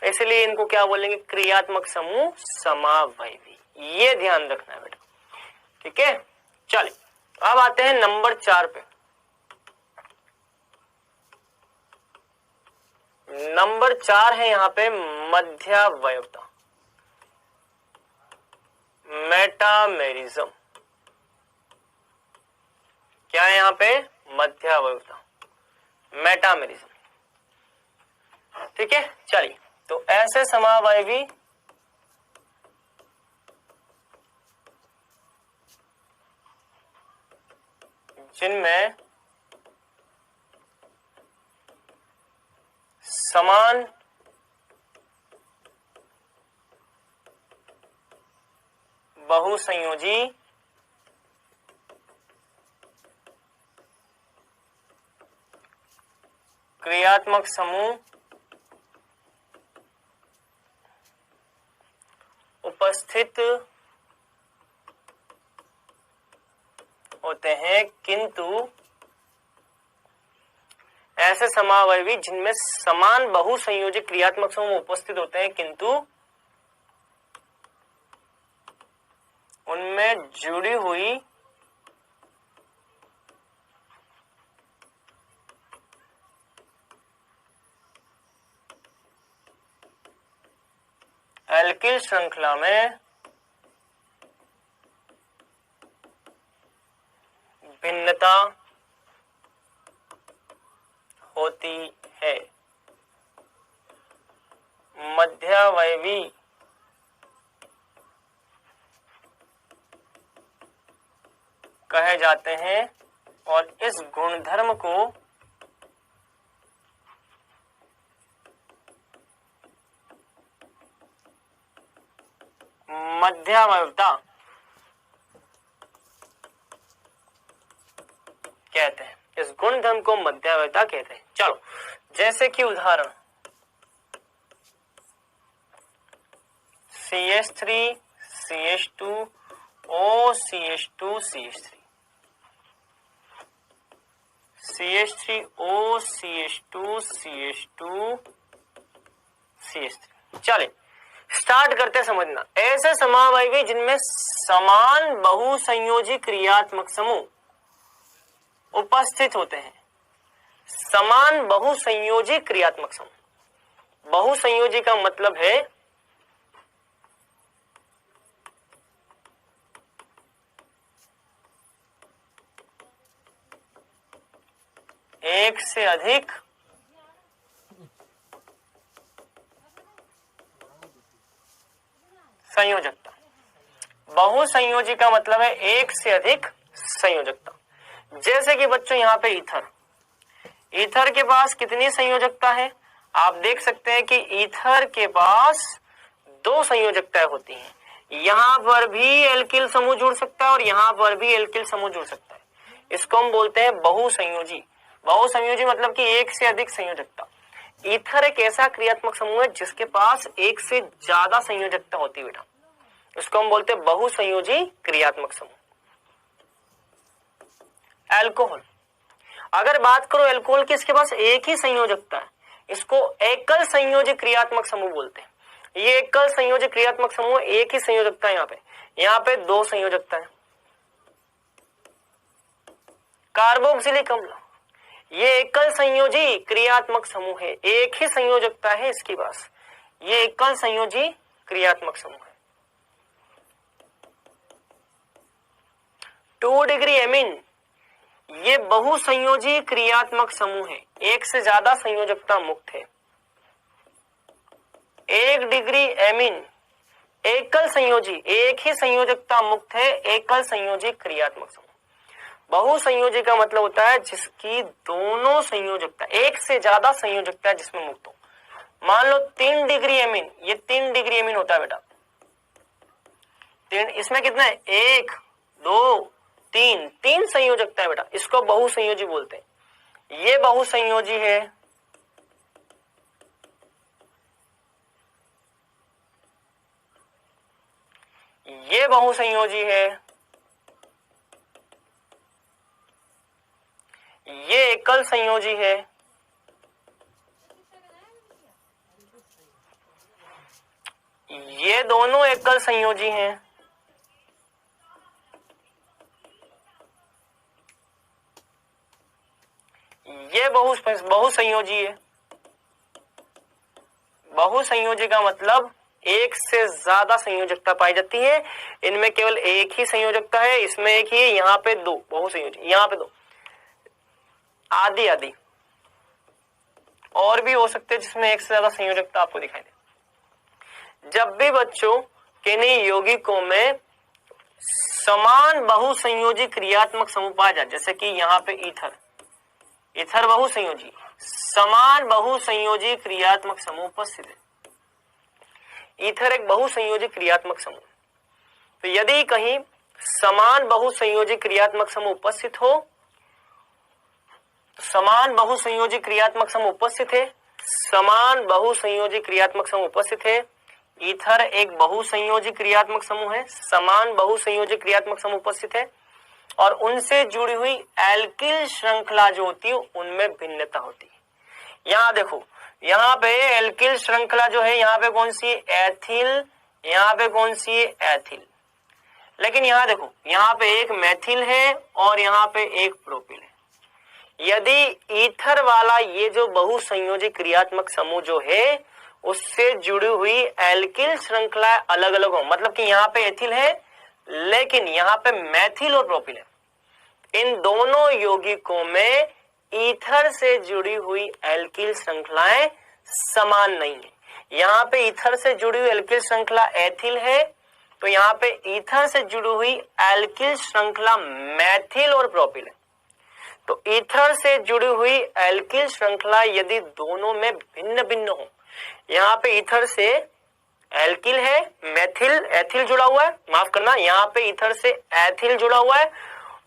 इसलिए इनको क्या बोलेंगे? क्रियात्मक समूह समावयवी। ये ध्यान रखना है बेटा, ठीक है। चलिए अब आते हैं नंबर 4 पे। नंबर 4 है यहाँ पे मध्यावयवता, मेटामेरिज्म। क्या है यहाँ पे? मध्यावयवता, मेटामेरिज्म, ठीक है। चलिए, तो ऐसे समावयवी जिनमें समान बहुसंयोजी क्रियात्मक समूह उपस्थित होते हैं, किंतु ऐसे समावयवी जिनमें समान बहुसंयोजी क्रियात्मक समूह उपस्थित होते हैं, किंतु उनमें जुड़ी हुई एल्किल श्रृंखला में भिन्नता होती है। मध्यावयवी कहे जाते हैं और इस गुणधर्म को मध्यावयवता कहते हैं। इस गुणधर्म को मध्यावयवता कहते हैं। चलो, जैसे कि उदाहरण CH3 CH2 O CH2 CH3 CH3 O CH2 CH2 CH3। चले स्टार्ट करते समझना। ऐसे समावयवी जिनमें समान बहुसंयोजी क्रियात्मक समूह उपस्थित होते हैं। समान बहुसंयोजी क्रियात्मक समूह, बहुसंयोजी का मतलब है एक से अधिक संयोजकता। बहुसंयोजी का मतलब है एक से अधिक संयोजकता। जैसे कि बच्चों यहाँ पे ईथर के पास कितनी संयोजकता है? आप देख सकते हैं कि ईथर के पास 2 संयोजकताएं होती हैं। यहाँ पर भी एल्किल समूह जुड़ सकता है और यहाँ पर भी एल्किल समूह जुड़ सकता है। इसको हम बोलते हैं बहुसंयोजी। बहुसंयोजी मतलब कि एक से अधिक संयोजकता। ईथर एक ऐसा क्रियात्मक समूह है जिसके पास एक से ज्यादा संयोजकता होती है बेटा, इसको हम बोलते हैं बहुसंयोजी क्रियात्मक समूह। अल्कोहल, अगर बात करो अल्कोहल की, इसके पास एक ही संयोजकता है, इसको एकल संयोजी क्रियात्मक समूह बोलते हैं। ये एकल संयोजी क्रियात्मक समूह, एक ही संयोजकता है यहाँ पे 2 संयोजकता है। कार्बोक्सिलिक अम्ल, ये एकल संयोजी क्रियात्मक समूह है, एक ही संयोजकता है इसके पास, ये एकल संयोजी क्रियात्मक समूह है। 2 डिग्री एमीन, ये बहुसंयोजी क्रियात्मक समूह है, एक से ज्यादा संयोजकता मुक्त है। 1 डिग्री एमीन एकल संयोजी, एक ही संयोजकता मुक्त है, एकल संयोजी क्रियात्मक समूह। बहुसंयोजी का मतलब होता है जिसकी दोनों संयोजकता, एक से ज्यादा संयोजकता जिसमें मुक्त हो। मान लो 3 डिग्री एमीन, ये 3 डिग्री एमीन होता है बेटा, 3, इसमें कितना है? 1 2 3 संयोजकता है बेटा, इसको बहुसंयोजी बोलते हैं। ये बहुसंयोजी है, ये बहुसंयोजी है, ये एकल संयोजी है, ये दोनों एकल संयोजी हैं, ये बहुसंयोजी है। बहुसंयोजी का मतलब एक से ज्यादा संयोजकता पाई जाती है, इनमें केवल एक ही संयोजकता है, इसमें एक ही है, यहाँ पे 2 बहुसंयोजी, यहाँ पे 2 आदि आदि और भी हो सकते हैं जिसमें एक से ज्यादा संयोजकता आपको दिखाई दे। जब भी बच्चों किन्हीं यौगिकों में समान बहुसंयोजी क्रियात्मक समूह पाया जाए, जैसे कि यहाँ पे ईथर बहुसंयोजी, समान बहुसंयोजी क्रियात्मक समूह उपस्थित है। ईथर एक बहुसंयोजी क्रियात्मक समूह, तो यदि कहीं समान बहुसंयोजी क्रियात्मक समूह उपस्थित हो, समान बहुसंयोजी क्रियात्मक समूह उपस्थित है, समान बहुसंयोजी क्रियात्मक समूह उपस्थित है। ईथर एक बहुसंयोजी क्रियात्मक समूह है, समान बहुसंयोजी क्रियात्मक समूह उपस्थित है और उनसे जुड़ी हुई एल्किल श्रृंखला जो होती है उनमें भिन्नता होती है। यहाँ देखो, यहाँ पे एल्किल श्रृंखला जो है, यहाँ पे कौन सी है? एथिल, यहाँ पे कौन सी है? एथिल। लेकिन यहाँ देखो, यहाँ पे एक मेथिल है और यहाँ पे एक प्रोपिल है। यदि ईथर वाला ये जो बहुसंयोजी क्रियात्मक समूह जो है उससे जुड़ी हुई एल्किल श्रृंखला अलग अलग हो, मतलब कि यहाँ पे एथिल है लेकिन यहाँ पे मेथिल और प्रोपिल है, इन दोनों यौगिकों में ईथर से जुड़ी हुई एल्किल श्रृंखलाएं समान नहीं है। यहाँ पे ईथर से जुड़ी हुई एल्किल श्रृंखला एथिल है, तो यहाँ पे ईथर से जुड़ी हुई एल्किल श्रृंखला मेथिल और प्रोपिल है। तो ईथर से जुड़ी हुई एल्किल श्रृंखला यदि दोनों में भिन्न भिन्न हो, यहाँ पे ईथर से एल्किल है, मेथिल एथिल जुड़ा हुआ है, माफ करना, यहाँ पे ईथर से एथिल जुड़ा हुआ है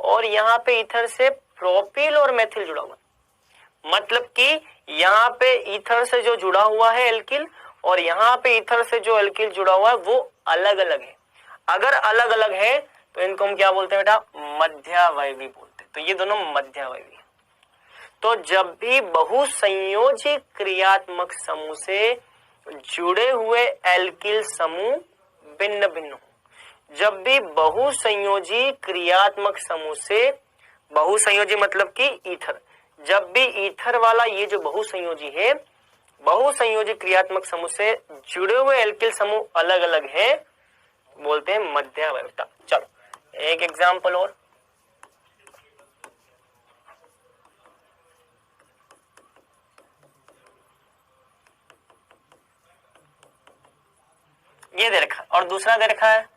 और यहाँ पे ईथर से प्रोपिल और मेथिल जुड़ा हुआ है। मतलब कि यहाँ पे ईथर से जो जुड़ा हुआ है एल्किल और यहाँ पे ईथर से जो एल्किल जुड़ा हुआ है वो अलग अलग है। अगर अलग अलग है तो इनको हम क्या बोलते हैं बेटा? मध्यावयवी बोलते हैं। तो ये दोनों मध्यावयवी है। तो जब भी बहुसंयोजी क्रियात्मक समूह से जुड़े हुए एल्किल समूह भिन्न भिन्न हो। जब भी बहुसंयोजी क्रियात्मक समूह से, बहुसंयोजी मतलब कि ईथर, जब भी ईथर वाला ये जो बहुसंयोजी है, बहुसंयोजी क्रियात्मक समूह से जुड़े हुए एल्किल समूह अलग अलग है, बोलते हैं मध्यावयवता। चलो एक एग्जांपल और, ये दे रखा और दूसरा दे रखा है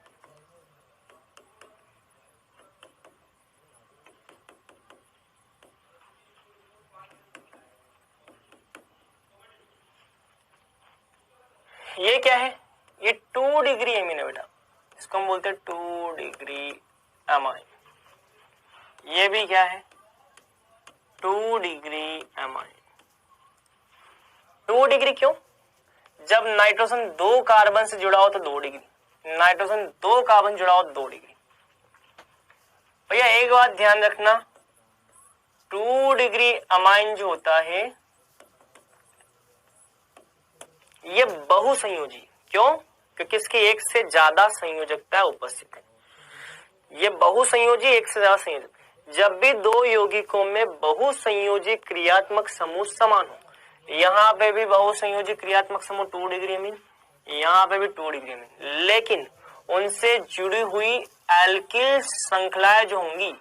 ये क्या है, ये 2 डिग्री एमीन है बेटा, इसको हम बोलते हैं 2 डिग्री एमाइन। ये भी क्या है, 2 डिग्री एमाइन। 2 डिग्री क्यों, जब नाइट्रोजन 2 कार्बन से जुड़ा हो तो 2 डिग्री, नाइट्रोजन 2 कार्बन जुड़ा हो 2 डिग्री। भैया एक बात ध्यान रखना, 2 डिग्री अमाइन जो होता है ये बहुसंयोजी, क्यों, क्योंकि इसकी एक से ज्यादा संयोजकता उपस्थित है। ये बहुसंयोजी, एक से ज्यादा संयोजक। जब भी दो यौगिकों में बहुसंयोजी क्रियात्मक समूह समान हो, यहाँ पे भी बहुसंयोजी क्रियात्मक समूह 2 डिग्री अमीन, यहाँ पे भी 2 डिग्री अमीन, लेकिन उनसे जुड़ी हुई एल्किल श्रृंखलाएं जो होंगी,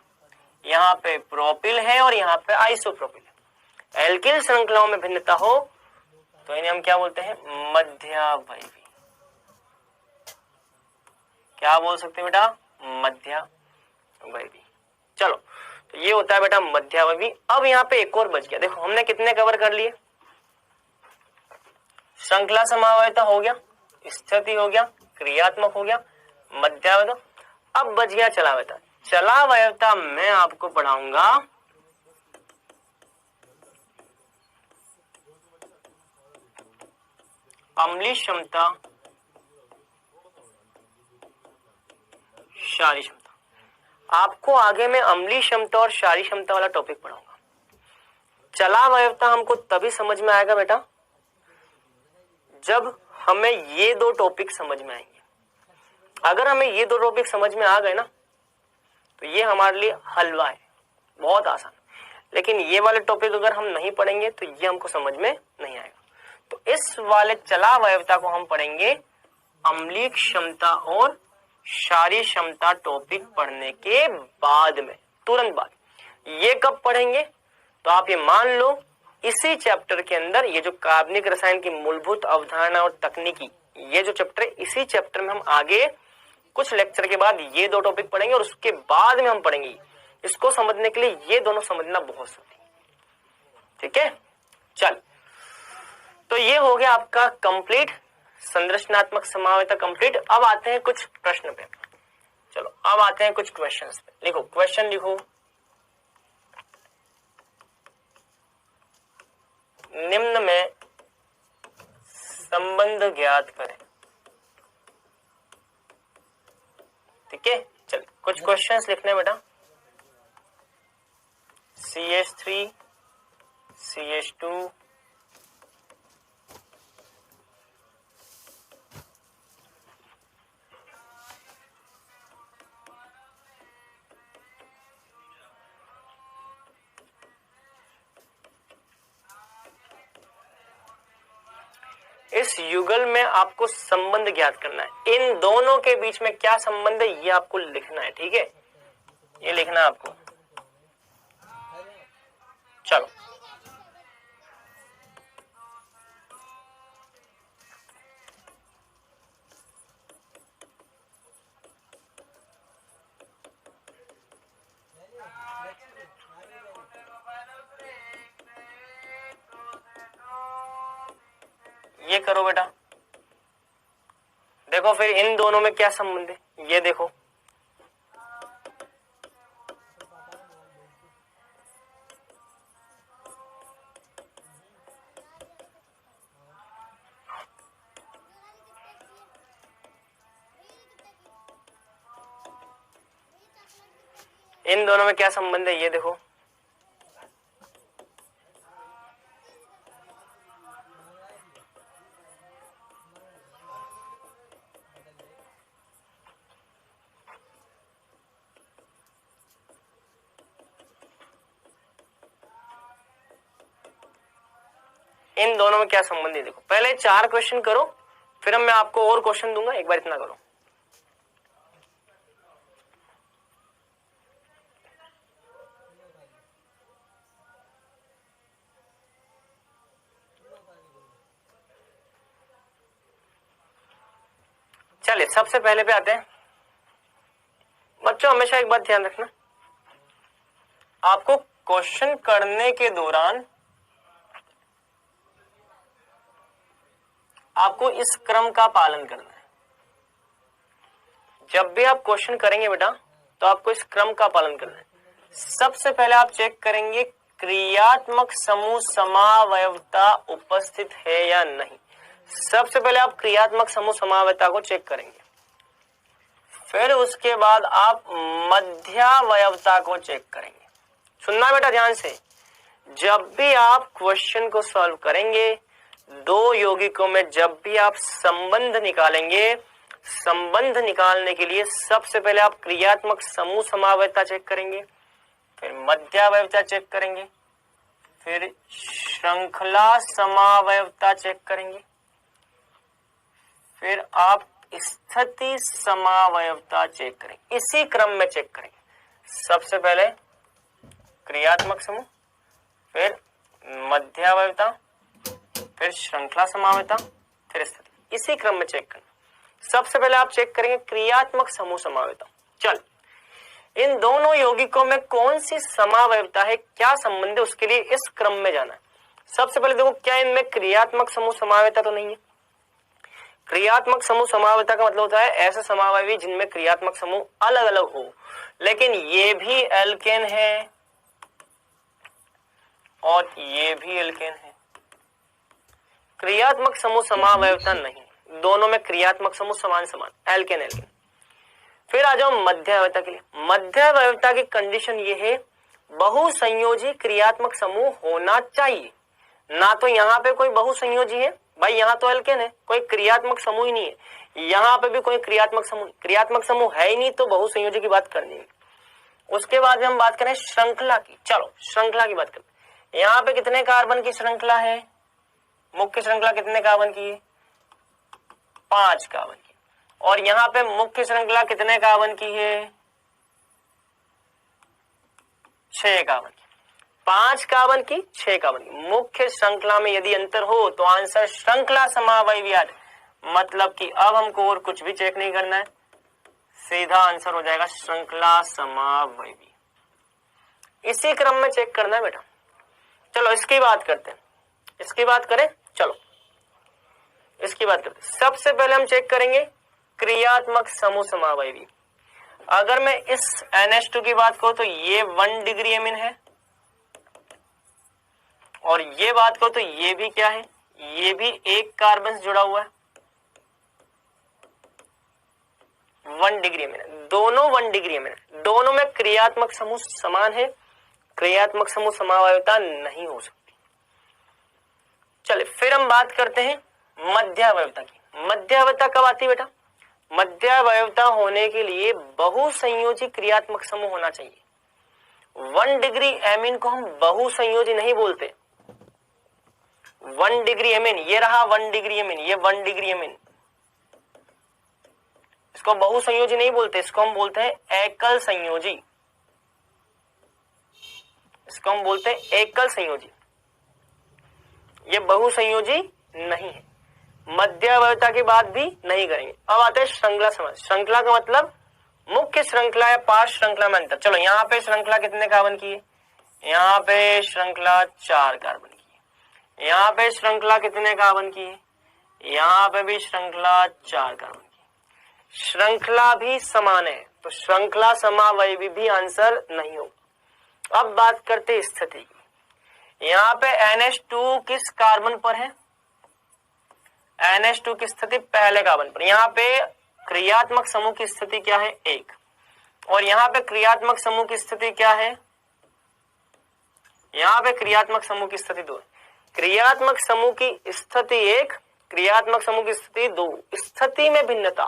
यहाँ पे प्रोपिल है और यहाँ पे आइसोप्रोपिल है, एल्किल श्रृंखलाओं में भिन्नता हो तो इन्हें हम क्या बोलते हैं, मध्यावयवी। क्या बोल सकते हैं बेटा, मध्यावयवी। चलो तो ये होता है बेटा मध्यावयवी। अब यहाँ पे एक और बच गया, देखो हमने कितने कवर कर लिए, श्रृंखला समावयता हो गया, स्थिति हो गया, क्रियात्मक हो गया, मध्यावयता। अब बच गया चलावयता। चलावयता मैं आपको पढ़ाऊंगा अम्लीय क्षमता, क्षारीय क्षमता। आपको आगे मैं अम्लीय क्षमता और क्षारीय क्षमता वाला टॉपिक पढ़ाऊंगा। चलावयवता हमको तभी समझ में आएगा बेटा जब हमें ये दो टॉपिक समझ में आएंगे। अगर हमें ये दो टॉपिक समझ में आ गए ना तो ये हमारे लिए हलवा है, बहुत आसान। लेकिन ये वाले टॉपिक अगर हम नहीं पढ़ेंगे तो ये हमको समझ में नहीं आएगा। तो इस वाले चलावयवता को हम पढ़ेंगे अम्लीय क्षमता और क्षारीय क्षमता टॉपिक पढ़ने के बाद में, तुरंत बाद। ये कब पढ़ेंगे, तो आप ये मान लो इसी चैप्टर के अंदर ये जो कार्बनिक रसायन की मूलभूत अवधारणा और तकनीकी, ये जो चैप्टर है, इसी चैप्टर में हम आगे कुछ लेक्चर के बाद ये दो टॉपिक पढ़ेंगे और उसके बाद में हम पढ़ेंगे। इसको समझने के लिए ये दोनों समझना बहुत जरूरी है, ठीक है। चल तो ये हो गया आपका कंप्लीट संरचनात्मक समावयता कंप्लीट। अब आते हैं कुछ प्रश्न पे। चलो अब आते हैं कुछ क्वेश्चंस पे। लिखो, क्वेश्चन लिखो, निम्न में संबंध ज्ञात करें। ठीक है, चल कुछ क्वेश्चंस लिखने बेटा। CH3 CH2 इस युगल में आपको संबंध ज्ञात करना है। इन दोनों के बीच में क्या संबंध है ये आपको लिखना है, ठीक है, ये लिखना है आपको। चलो ये करो बेटा। देखो फिर इन दोनों में क्या संबंध है, ये देखो। इन दोनों में क्या संबंध है ये देखो। इन दोनों में क्या संबंध है देखो। पहले 4 क्वेश्चन करो, फिर मैं आपको और क्वेश्चन दूंगा, एक बार इतना करो। चलिए सबसे पहले पे आते हैं। बच्चों हमेशा एक बात ध्यान रखना, आपको क्वेश्चन करने के दौरान आपको इस क्रम का पालन करना है। जब भी आप क्वेश्चन करेंगे बेटा तो आपको इस क्रम का पालन करना है। सबसे पहले आप चेक करेंगे क्रियात्मक समूह समावयवता उपस्थित है या नहीं। सबसे पहले आप क्रियात्मक समूह समावयवता को चेक करेंगे, फिर उसके बाद आप मध्यावयवता को चेक करेंगे। सुनना बेटा ध्यान से, जब भी आप क्वेश्चन को सॉल्व करेंगे, दो यौगिकों में जब भी आप संबंध निकालेंगे, संबंध निकालने के लिए सबसे पहले आप क्रियात्मक समूह समावयवता चेक करेंगे, फिर मध्यावयवता चेक करेंगे, फिर श्रृंखला समावयवता चेक करेंगे, फिर आप स्थिति समावयवता चेक करेंगे। इसी क्रम में चेक करेंगे। सबसे पहले क्रियात्मक समूह, फिर मध्यावयवता, फिर श्रृंखला समावयवता, फिर स्थिति। इसी क्रम में चेक करना। सबसे पहले आप चेक करेंगे क्रियात्मक समूह समावयवता। चल, इन दोनों यौगिकों में कौन सी समावयवता है, क्या संबंध है, उसके लिए इस क्रम में जाना है। सबसे पहले देखो, क्या इनमें क्रियात्मक समूह समावयवता तो नहीं है। क्रियात्मक समूह समावयवता का मतलब होता है ऐसे समावयवी जिनमें क्रियात्मक समूह अलग अलग हो, लेकिन ये भी एल्केन है और ये भी एल्केन है। क्रियात्मक समूह समावयवता नहीं, दोनों में क्रियात्मक समूह समान समान, एल्केन एल्केन। फिर आ जाओ मध्यावयवता के लिए। मध्यावयवता की कंडीशन ये है, बहुसंयोजी क्रियात्मक समूह होना चाहिए। ना तो यहाँ पे कोई बहुसंयोजी है भाई, यहाँ तो एल्केन है, कोई क्रियात्मक समूह ही नहीं है। यहाँ पे भी कोई क्रियात्मक समूह है ही नहीं, तो बहुसंयोजी की बात करनी है। उसके बाद में हम बात करें श्रृंखला की। चलो श्रृंखला की बात करते हैं। यहाँ पे कितने कार्बन की श्रृंखला है, मुख्य श्रृंखला कितने कार्बन की है, 5 कार्बन की। और यहाँ पे मुख्य श्रृंखला कितने कार्बन की है, 6 कार्बन की। 5 कार्बन की, 6 कार्बन की। मुख्य श्रृंखला में यदि अंतर हो तो आंसर श्रृंखला समावयवी आ जाए। मतलब कि अब हमको और कुछ भी चेक नहीं करना है, सीधा आंसर हो जाएगा श्रृंखला समावयवी। इसी क्रम में चेक करना है बेटा। चलो इसकी बात करते हैं, इसकी बात करें। चलो इसकी बात करते हैं। सबसे पहले हम चेक करेंगे क्रियात्मक समूह समावयवी। अगर मैं इस NH2 की बात करूं तो ये 1 डिग्री एमिन है, और ये बात करो तो ये भी क्या है, ये भी एक कार्बन से जुड़ा हुआ है, 1 डिग्री में। दोनों 1 डिग्री में, दोनों में क्रियात्मक समूह समान है, क्रियात्मक समूह समावयवता नहीं हो सकती। चलिए फिर हम बात करते हैं मध्यावयवता की। मध्यावयवता कब आती है बेटा, मध्यावयवता होने के लिए बहुसंयोजी क्रियात्मक समूह होना चाहिए। 1 डिग्री एमिन को हम बहुसंयोजी नहीं बोलते। 1 डिग्री एमिन, ये रहा 1 डिग्री एमिन, ये 1 डिग्री एमिन, इसको बहुसंयोजी नहीं बोलते, इसको हम बोलते हैं एकल संयोजी। इसको हम बोलते हैं एकल संयोजी, ये बहुसंयोजी नहीं है। मध्यावयवता की बात भी नहीं करेंगे। अब आते हैं श्रृंखला समझ। श्रृंखला का मतलब मुख्य श्रृंखला या पार्श्व श्रृंखला में अंतर। चलो यहाँ पे श्रृंखला कितने कार्बन की है, यहाँ पे श्रृंखला 4 कार्बन की है। यहाँ पे श्रृंखला कितने कार्बन की है, यहाँ पे भी श्रृंखला 4 कार्बन की। श्रृंखला भी समान है, तो श्रृंखला समावयवी भी आंसर नहीं होगा। अब बात करते हैं स्थिति की। यहाँ पे NH2 किस कार्बन पर है, NH2 की स्थिति पहले कार्बन पर। यहाँ पे क्रियात्मक समूह की स्थिति क्या है, 1, और यहाँ पे क्रियात्मक समूह की स्थिति क्या है, यहाँ पे क्रियात्मक समूह की स्थिति 2 है। क्रियात्मक समूह की स्थिति 1, क्रियात्मक समूह की स्थिति 2। स्थिति में भिन्नता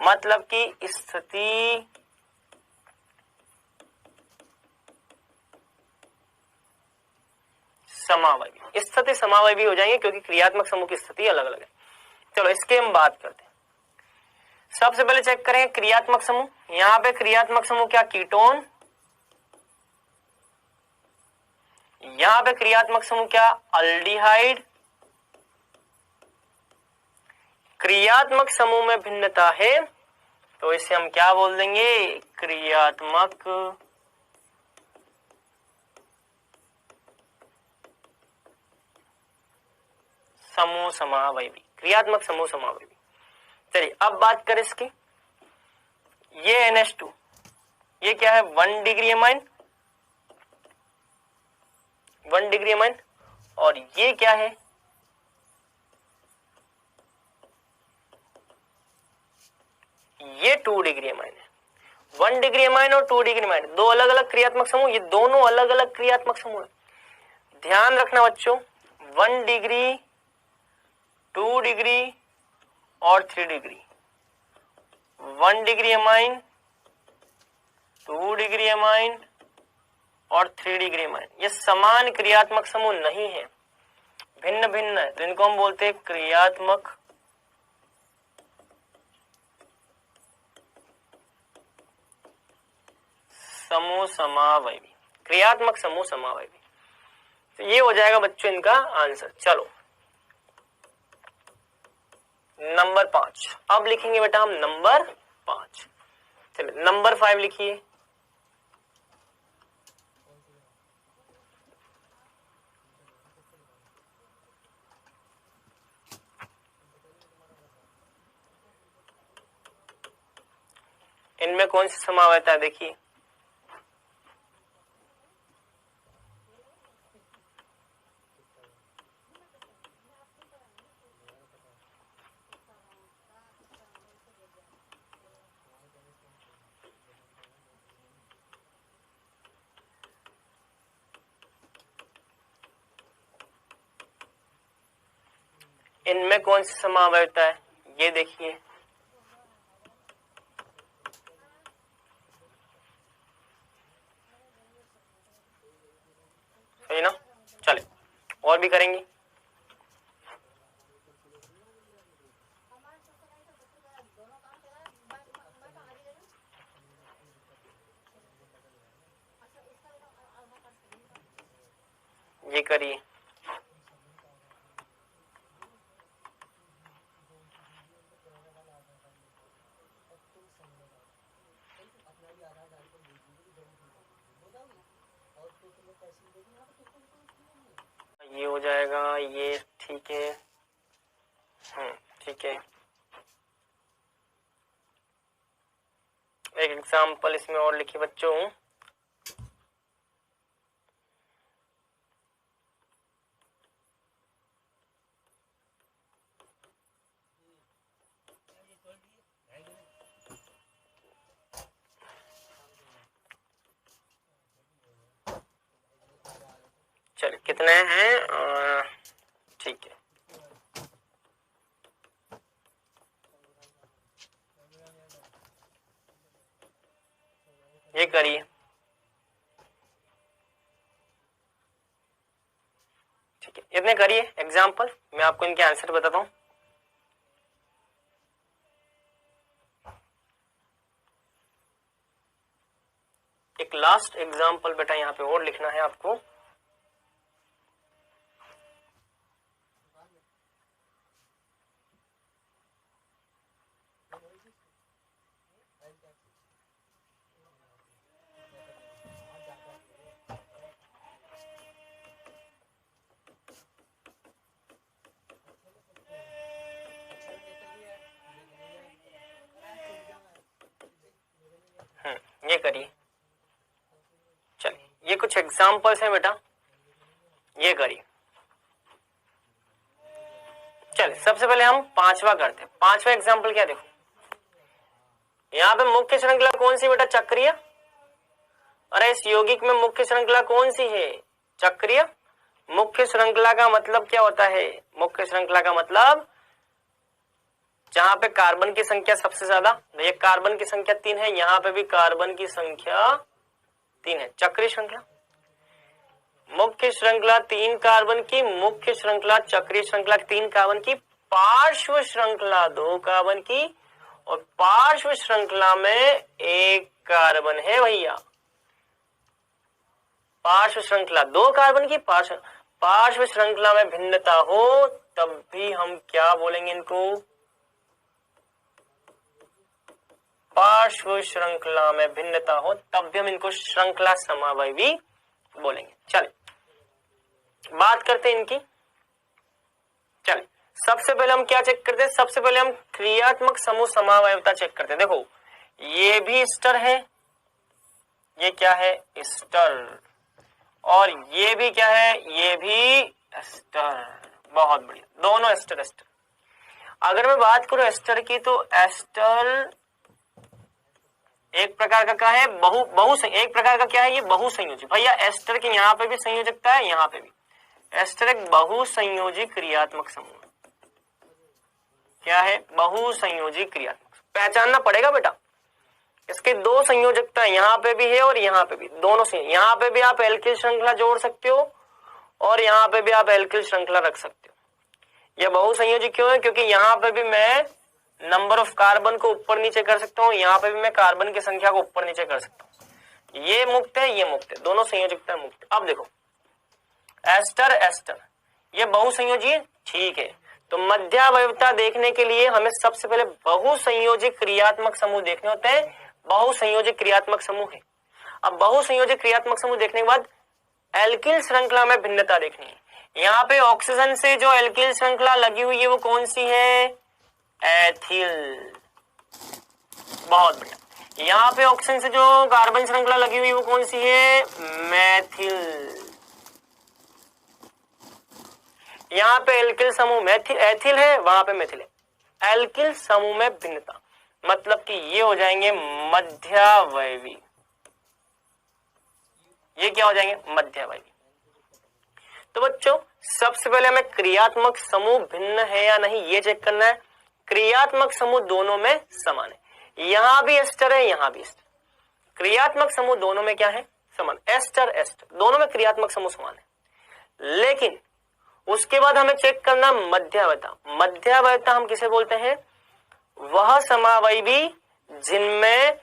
मतलब कि स्थिति समावयवी, स्थिति समावयवी हो जाएंगे क्योंकि क्रियात्मक समूह की स्थिति अलग अलग है। चलो इसके हम बात करते हैं। सबसे पहले चेक करें क्रियात्मक समूह। यहां पे क्रियात्मक समूह क्या, कीटोन। यहां पे क्रियात्मक समूह क्या, अल्डिहाइड। क्रियात्मक समूह में भिन्नता है तो इसे हम क्या बोल देंगे, क्रियात्मक समूह समावयवी, क्रियात्मक समूह समावयवी। चलिए अब बात करें इसकी। ये NH2 ये क्या है, 1 डिग्री अमाइन, 1 डिग्री अमाइन। और ये क्या है, ये 2 डिग्री अमाइन है। 1 डिग्री अमाइन और 2 डिग्री अमाइन दो अलग अलग क्रियात्मक समूह, ये दोनों अलग अलग क्रियात्मक समूह है। ध्यान रखना बच्चों, 1 डिग्री, 2 डिग्री और 3 degree, 1 degree amine, 2 degree amine और 3 डिग्री अमाइन, ये समान क्रियात्मक समूह नहीं है, भिन्न भिन्न है। तो इनको हम बोलते हैं क्रियात्मक समूह समावयवी, क्रियात्मक समूह समावयवी। तो ये हो जाएगा बच्चों इनका आंसर। चलो नंबर 5 अब लिखेंगे बेटा हम, नंबर 5। चलिए नंबर 5 लिखिए। इनमें कौन सी समावयता है, देखिए इनमें कौन सी समावयता है, ये देखिए सही ना। चले और भी करेंगे। ये करिए, ये हो जाएगा, ये ठीक है। ठीक है, एक एग्जाम्पल इसमें और लिखिए बच्चों। चलिए कितने हैं, ठीक है, ये करिए। ठीक है, इतने करिए एग्जाम्पल, मैं आपको इनके आंसर बताता हूँ। एक लास्ट एग्जाम्पल बेटा यहाँ पे और लिखना है आपको। ये करिए। चलिए ये कुछ एग्जाम्पल्स हैं बेटा, ये करिए। चलिए सबसे पहले हम 5वां करते हैं। 5वां एग्जाम्पल क्या, देखो यहाँ पे मुख्य श्रृंखला कौन सी बेटा, चक्रीय। अरे इस यौगिक में मुख्य श्रृंखला कौन सी है, चक्रीय। मुख्य श्रृंखला का मतलब क्या होता है, मुख्य श्रृंखला का मतलब जहां पे कार्बन की संख्या सबसे ज्यादा, ये कार्बन की संख्या 3 है, यहाँ पे भी कार्बन की संख्या 3 है, चक्रीय श्रृंखला। मुख्य श्रृंखला 3 कार्बन की, मुख्य श्रृंखला चक्रीय श्रृंखला 3 कार्बन की, पार्श्व श्रृंखला 2 कार्बन की, और पार्श्व श्रृंखला में 1 कार्बन है भैया। पार्श्व श्रृंखला 2 कार्बन की, पार्श्व श्रृंखला में भिन्नता हो तब भी हम क्या बोलेंगे इनको? पार्श्व श्रृंखला में भिन्नता हो तब भी हम इनको श्रृंखला समावयवी बोलेंगे। चलिए बात करते हैं इनकी। चलिए सबसे पहले हम क्या चेक करते हैं? सबसे पहले हम क्रियात्मक समूह समावयवता चेक करते हैं। देखो ये भी एस्टर है, ये क्या है? एस्टर। और ये भी क्या है? ये भी एस्टर। बहुत बढ़िया, दोनों एस्टर एस्टर। अगर मैं बात करूं एस्टर की तो एस्टर एक प्रकार का क्या है? एक प्रकार का क्या है? ये बहुसंयोजी। भैया एस्टर के यहाँ पे भी संयोजकता है, यहाँ पे भी। एस्टर एक बहुसंयोजी क्रियात्मक समूह। क्या है? बहुसंयोजी क्रियात्मक। पहचानना पड़ेगा बेटा, इसके 2 संयोजकता यहाँ पे भी है और यहाँ पे भी, दोनों से। यहाँ पे भी आप एल्किल श्रृंखला जोड़ सकते हो और यहाँ पे भी आप एल्किल श्रृंखला रख सकते हो। यह बहुसंयोजी क्यों है? क्योंकि यहाँ पे भी मैं नंबर ऑफ कार्बन को ऊपर नीचे कर सकता हूँ, यहाँ पे भी मैं कार्बन की संख्या को ऊपर नीचे कर सकता हूँ। ये मुक्त है, ये मुक्त है, दोनों संयोजकता मुक्त। अब देखो एस्टर एस्टर ये बहुसंयोजी है, ठीक है। तो मध्यावयवता देखने के लिए हमें सबसे पहले बहुसंयोजी क्रियात्मक समूह देखने होते हैं। बहुसंयोजी क्रियात्मक समूह है। अब बहुसंयोजी क्रियात्मक समूह देखने के बाद एल्किल श्रृंखला में भिन्नता देखनी है। यहाँ पे ऑक्सीजन से जो एल्किल श्रृंखला लगी हुई है वो कौन सी है? एथिल। बहुत बढ़िया। यहाँ पे ऑक्सीजन से जो कार्बन श्रृंखला लगी हुई है वो कौन सी है? मेथिल। यहाँ पे एल्किल समूह एथिल है, वहां पे मेथिल है। एल्किल समूह में भिन्नता मतलब कि ये हो जाएंगे मध्यावयवी। ये क्या हो जाएंगे? मध्यावयवी। तो बच्चों सबसे पहले हमें क्रियात्मक समूह भिन्न है या नहीं ये चेक करना है। क्रियात्मक समूह दोनों में समान है। यहां भी एस्टर है, यहां भी एस्टर। क्रियात्मक समूह दोनों में क्या है? समान। एस्टर एस्टर दोनों में क्रियात्मक समूह समान है। लेकिन उसके बाद हमें चेक करना मध्यावयवता। मध्यावयवता हम किसे बोलते हैं? वह समावयवी जिनमें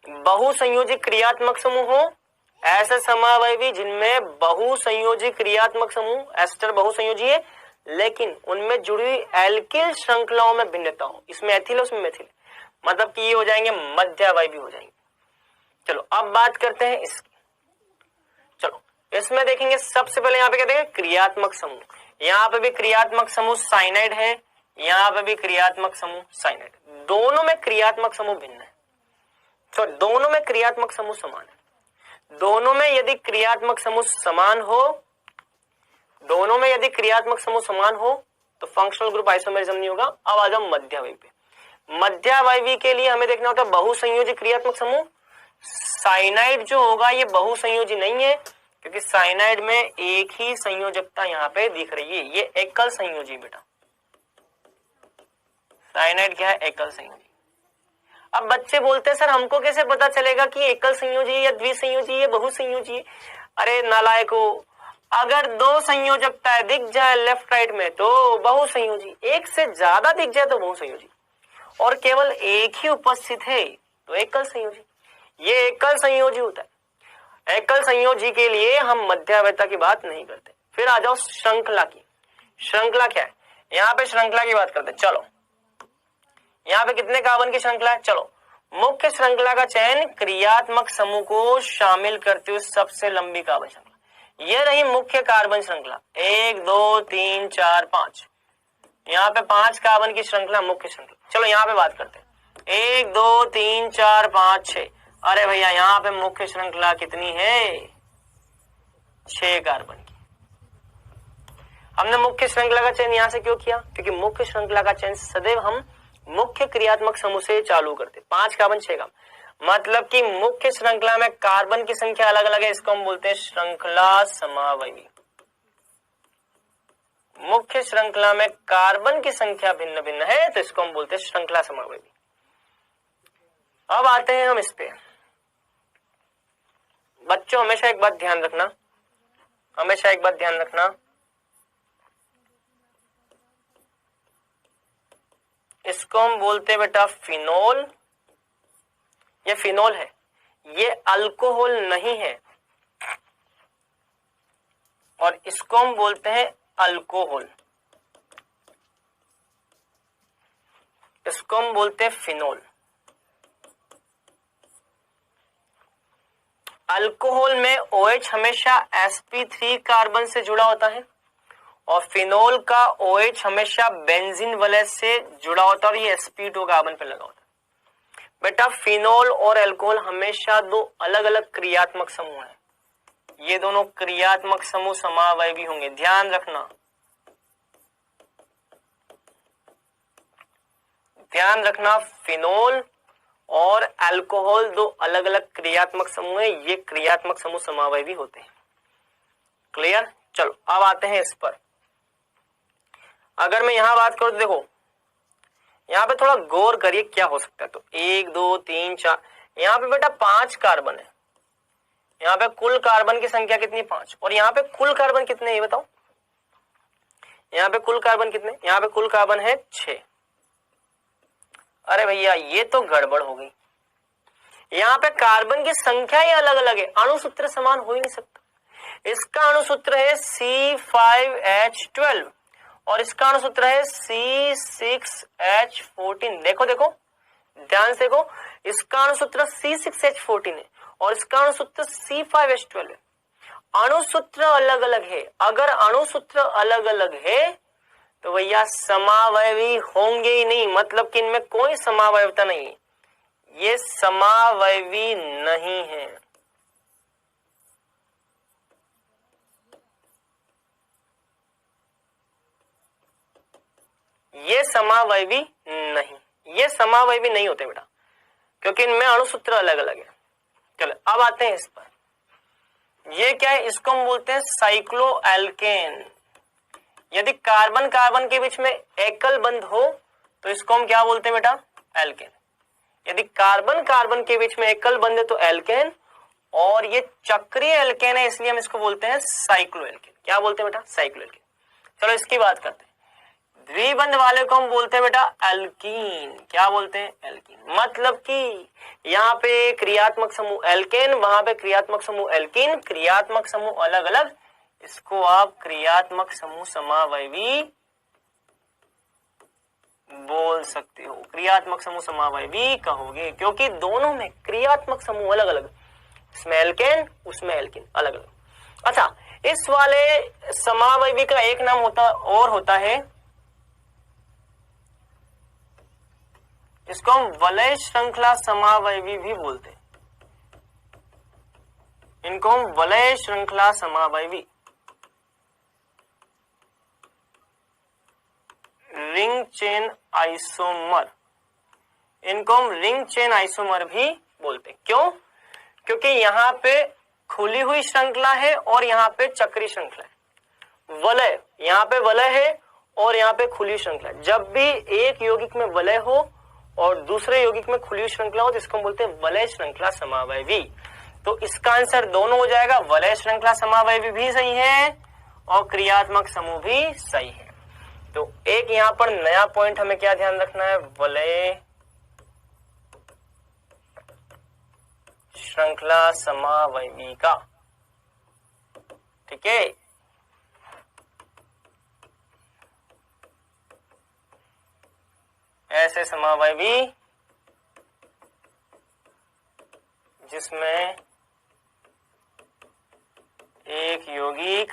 बहुसंयोजी क्रियात्मक समूह हो। ऐसे समावयवी जिनमें बहुसंयोजी क्रियात्मक समूह, एस्टर बहुसंयोजी है लेकिन उनमें जुड़ी हुई एल्किल श्रृंखलाओं में भिन्नता हो। इसमें एथिल है, उसमें मेथिल है। मतलब कि ये हो जाएंगे मध्यावयवी हो जाएंगे। चलो अब बात करते हैं इसकी। चलो इसमें देखेंगे सबसे पहले यहाँ पे क्या देखेंगे? क्रियात्मक समूह। यहाँ पे भी क्रियात्मक समूह साइनाइड है, यहाँ पे भी क्रियात्मक समूह साइनाइड। दोनों में क्रियात्मक समूह भिन्न है। तो दोनों में क्रियात्मक समूह समान है। दोनों में यदि क्रियात्मक समूह समान हो, दोनों में यदि क्रियात्मक समूह समान हो तो फंक्शनल ग्रुप आइसोमेरिज्म नहीं होगा। अब आ जाओ मध्यावयवी पे। मध्यावयवी के लिए हमें देखना होता है बहुसंयोजी क्रियात्मक समूह। साइनाइड जो होगा ये बहुसंयोजी नहीं है क्योंकि साइनाइड में एक ही संयोजकता यहाँ पे दिख रही है। ये एकल संयोजी बेटा। साइनाइड क्या है? एकल संयोजी। अब बच्चे बोलते हैं सर हमको कैसे पता चलेगा कि एकल संयोजी या द्विसंयोजी या बहुसंयोजी है? अरे नालायको, अगर 2 संयोजकताएं दिख जाए लेफ्ट राइट में तो बहुसंयोजी, एक से ज्यादा दिख जाए तो बहुसंयोजी, और केवल एक ही उपस्थित है तो एकल संयोजी। ये एकल संयोजी होता है। एकल संयोजी के लिए हम मध्यावयवता की बात नहीं करते। फिर आ जाओ श्रृंखला की। श्रृंखला क्या है? यहाँ पे श्रृंखला की बात करते हैं। चलो यहाँ पे कितने कार्बन की श्रृंखला है? चलो मुख्य श्रृंखला का चयन क्रियात्मक समूह को शामिल करते हुए सबसे लंबी कार्बन श्रृंखला। ये रही मुख्य कार्बन श्रृंखला। 1 2 3 4 5। यहाँ पे 5 कार्बन की श्रृंखला मुख्य श्रृंखला। चलो यहाँ पे बात करते हैं। 1 2 3 4 5 6। अरे भैया यहाँ पे मुख्य श्रृंखला कितनी है? 6 कार्बन की। हमने मुख्य श्रृंखला का चयन यहाँ से क्यों किया? क्योंकि मुख्य श्रृंखला का चयन सदैव हम मुख्य क्रियात्मक समूह से चालू करते। 5 कार्बन 6 कार्बन मतलब कि मुख्य श्रृंखला में कार्बन की संख्या अलग अलग है, इसको हम बोलते हैं श्रृंखला समावयवी। मुख्य श्रृंखला में कार्बन की संख्या भिन्न भिन्न है तो इसको हम बोलते हैं श्रृंखला समावयवी। अब आते हैं हम इस पे। बच्चों हमेशा एक बात ध्यान रखना, हमेशा एक बात ध्यान रखना, इसको हम बोलते हैं बेटा फिनोल। ये फिनोल है, ये अल्कोहल नहीं है, और इसको हम बोलते हैं अल्कोहल। इसको हम बोलते हैं फिनोल। अल्कोहल में OH हमेशा sp3 कार्बन से जुड़ा होता है, और फिनोल का OH हमेशा बेंजीन वलय से जुड़ा होता है, और ये sp2 कार्बन पे लगा होता है। बेटा फिनोल और अल्कोहल हमेशा दो अलग अलग क्रियात्मक समूह हैं। ये दोनों क्रियात्मक समूह समावयवी होंगे, ध्यान रखना, ध्यान रखना। फिनोल और अल्कोहल दो अलग अलग क्रियात्मक समूह हैं, ये क्रियात्मक समूह समावयवी होते हैं। क्लियर? चलो अब आते हैं इस पर। अगर मैं यहां बात करूं तो देखो, यहां पे थोड़ा गौर करिए क्या हो सकता है। तो 1 2 3 4, यहां पे बेटा 5 कार्बन है। यहां पे कुल कार्बन की संख्या कितनी? 5। और यहां पे कुल कार्बन कितने, ये बताओ। यहां पे कुल कार्बन कितने? यहां पे कुल कार्बन है 6। अरे भैया ये तो गड़बड़ हो गई। यहां पे कार्बन की संख्या ही अलग अलग है, अणुसूत्र समान हो ही नहीं सकता। इसका अणुसूत्र है C5H12 और इसका अणुसूत्र है C6H14। देखो देखो ध्यान से देखो, इसका अणुसूत्र C6H14 है और इसका अणुसूत्र C5H12 है। अणुसूत्र अलग अलग है। अगर अणुसूत्र अलग अलग है तो भैया समावयवी होंगे ही नहीं, मतलब कि इनमें कोई समावयवता नहीं है, ये समावयवी नहीं है। ये समावयवी नहीं, ये समावयवी नहीं होते बेटा, क्योंकि इनमें अणुसूत्र अलग अलग है। चलो अब आते हैं इस पर। ये क्या है? इसको हम बोलते हैं साइक्लोएल्केन। यदि कार्बन कार्बन के बीच में एकल बंध हो तो इसको हम क्या बोलते हैं बेटा? एल्केन। यदि कार्बन कार्बन के बीच में एकल बंध है तो एल्केन, और ये चक्रीय एल्केन है इसलिए हम इसको बोलते हैं साइक्लोएल्केन। क्या बोलते हैं बेटा? साइक्लोएल्केन। चलो इसकी बात करते हैं। द्विबंध वाले को हम बोलते हैं बेटा एल्कीन। क्या बोलते हैं? एल्कीन। मतलब कि यहाँ पे क्रियात्मक समूह एल्केन, वहां पे क्रियात्मक समूह एल्कीन, क्रियात्मक समूह अलग अलग, इसको आप क्रियात्मक समूह समावयवी बोल सकते हो, क्रियात्मक समूह समावयवी कहोगे, क्योंकि दोनों में क्रियात्मक समूह अलग अलग, इसमें एल्केन उसमें एल्कीन अलग अलग। अच्छा, इस वाले समावयवी का एक नाम होता है, इसको हम वलय श्रृंखला समावयवी भी बोलते हैं। इनको हम वलय श्रृंखला समावयवी, रिंग चेन आइसोमर, इनको हम रिंग चेन आइसोमर भी बोलते हैं। क्यों? क्योंकि यहाँ पे खुली हुई श्रृंखला है और यहाँ पे चक्री श्रृंखला है। वलय, यहाँ पे वलय है और यहाँ पे खुली श्रृंखला है। जब भी एक यौगिक में वलय हो और दूसरे यौगिक में खुली श्रृंखला हो तो इसको हम बोलते हैं वलय श्रृंखला समावयवी। तो इसका आंसर दोनों हो जाएगा, वलय श्रृंखला समावयवी भी सही है और क्रियात्मक समूह भी सही है। तो एक यहां पर नया पॉइंट हमें क्या ध्यान रखना है? वलय श्रृंखला समावयवी का। ठीक है, ऐसे समावयवी जिसमें एक यौगिक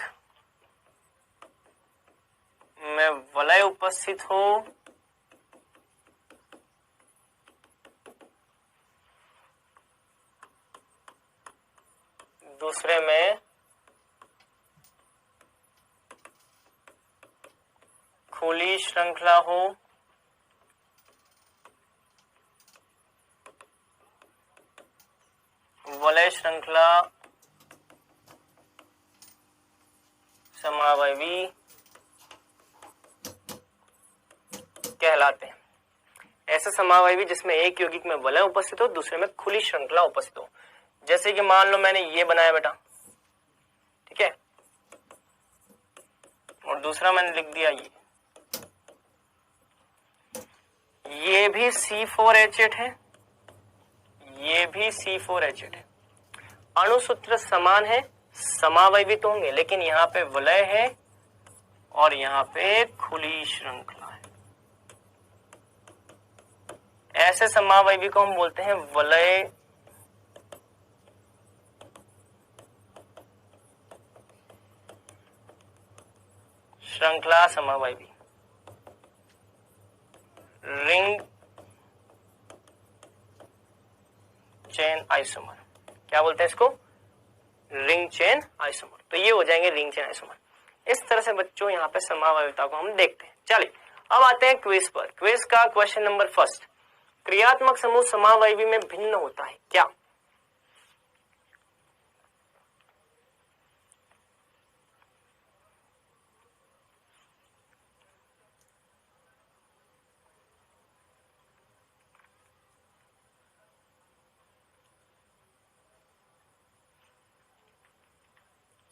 में वलय उपस्थित हो दूसरे में खुली श्रृंखला हो, वलय श्रृंखला समावयवी कहलाते हैं। ऐसे समावयवी जिसमें एक यौगिक में वलय उपस्थित हो दूसरे में खुली श्रृंखला उपस्थित हो। जैसे कि मान लो मैंने ये बनाया बेटा, ठीक है, और दूसरा मैंने लिख दिया ये भी C4H8 है, ये भी C4H8 है। अणुसूत्र समान है, समावयवी तो होंगे, लेकिन यहाँ पे वलय है और यहाँ पे खुली श्रृंखला है। ऐसे समावयवी को हम बोलते हैं वलय श्रृंखला समावयवी, रिंग चेन आइसोमर। क्या बोलते हैं इसको? Ring chain isomer. तो ये हो जाएंगे रिंग चेन आइसोमर। इस तरह से बच्चों यहाँ पे समावयवता को हम देखते हैं। चलिए अब आते हैं क्विज पर। क्विज का क्वेश्चन नंबर फर्स्ट, क्रियात्मक समूह समावयवी में भिन्न होता है क्या?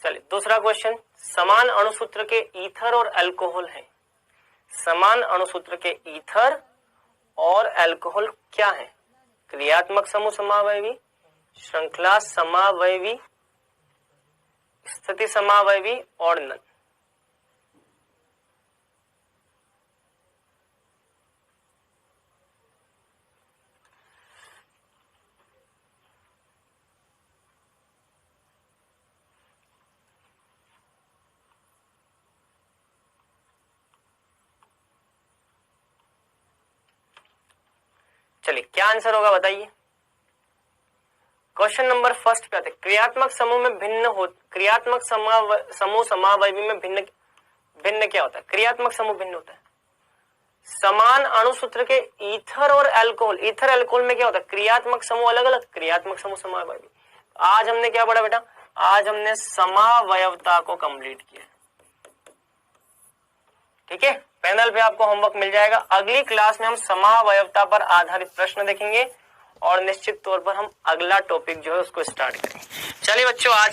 चलिए दूसरा क्वेश्चन, समान अणुसूत्र के ईथर और अल्कोहल हैं। समान अणुसूत्र के ईथर और अल्कोहल क्या है? क्रियात्मक समूह समावयवी, श्रृंखला समावयवी, स्थिति समावयवी और नन। चलिए क्या आंसर होगा बताइए। क्वेश्चन नंबर फर्स्ट पे आते, क्रियात्मक समूह में भिन्न हो, क्रियात्मक समूह समावयवी में भिन्न क्या होता है? क्रियात्मक समूह भिन्न होता है। समान अणुसूत्र के ईथर और अल्कोहल, ईथर अल्कोहल में क्या होता है? क्रियात्मक समूह अलग अलग, क्रियात्मक समूह समावयवी। आज हमने क्या पढ़ा बेटा? आज हमने समावयवता को कंप्लीट किया। ठीक है, पैनल पे आपको होमवर्क मिल जाएगा। अगली क्लास में हम समावयवता पर आधारित प्रश्न देखेंगे और निश्चित तौर पर हम अगला टॉपिक जो है उसको स्टार्ट करेंगे। चलिए बच्चों आज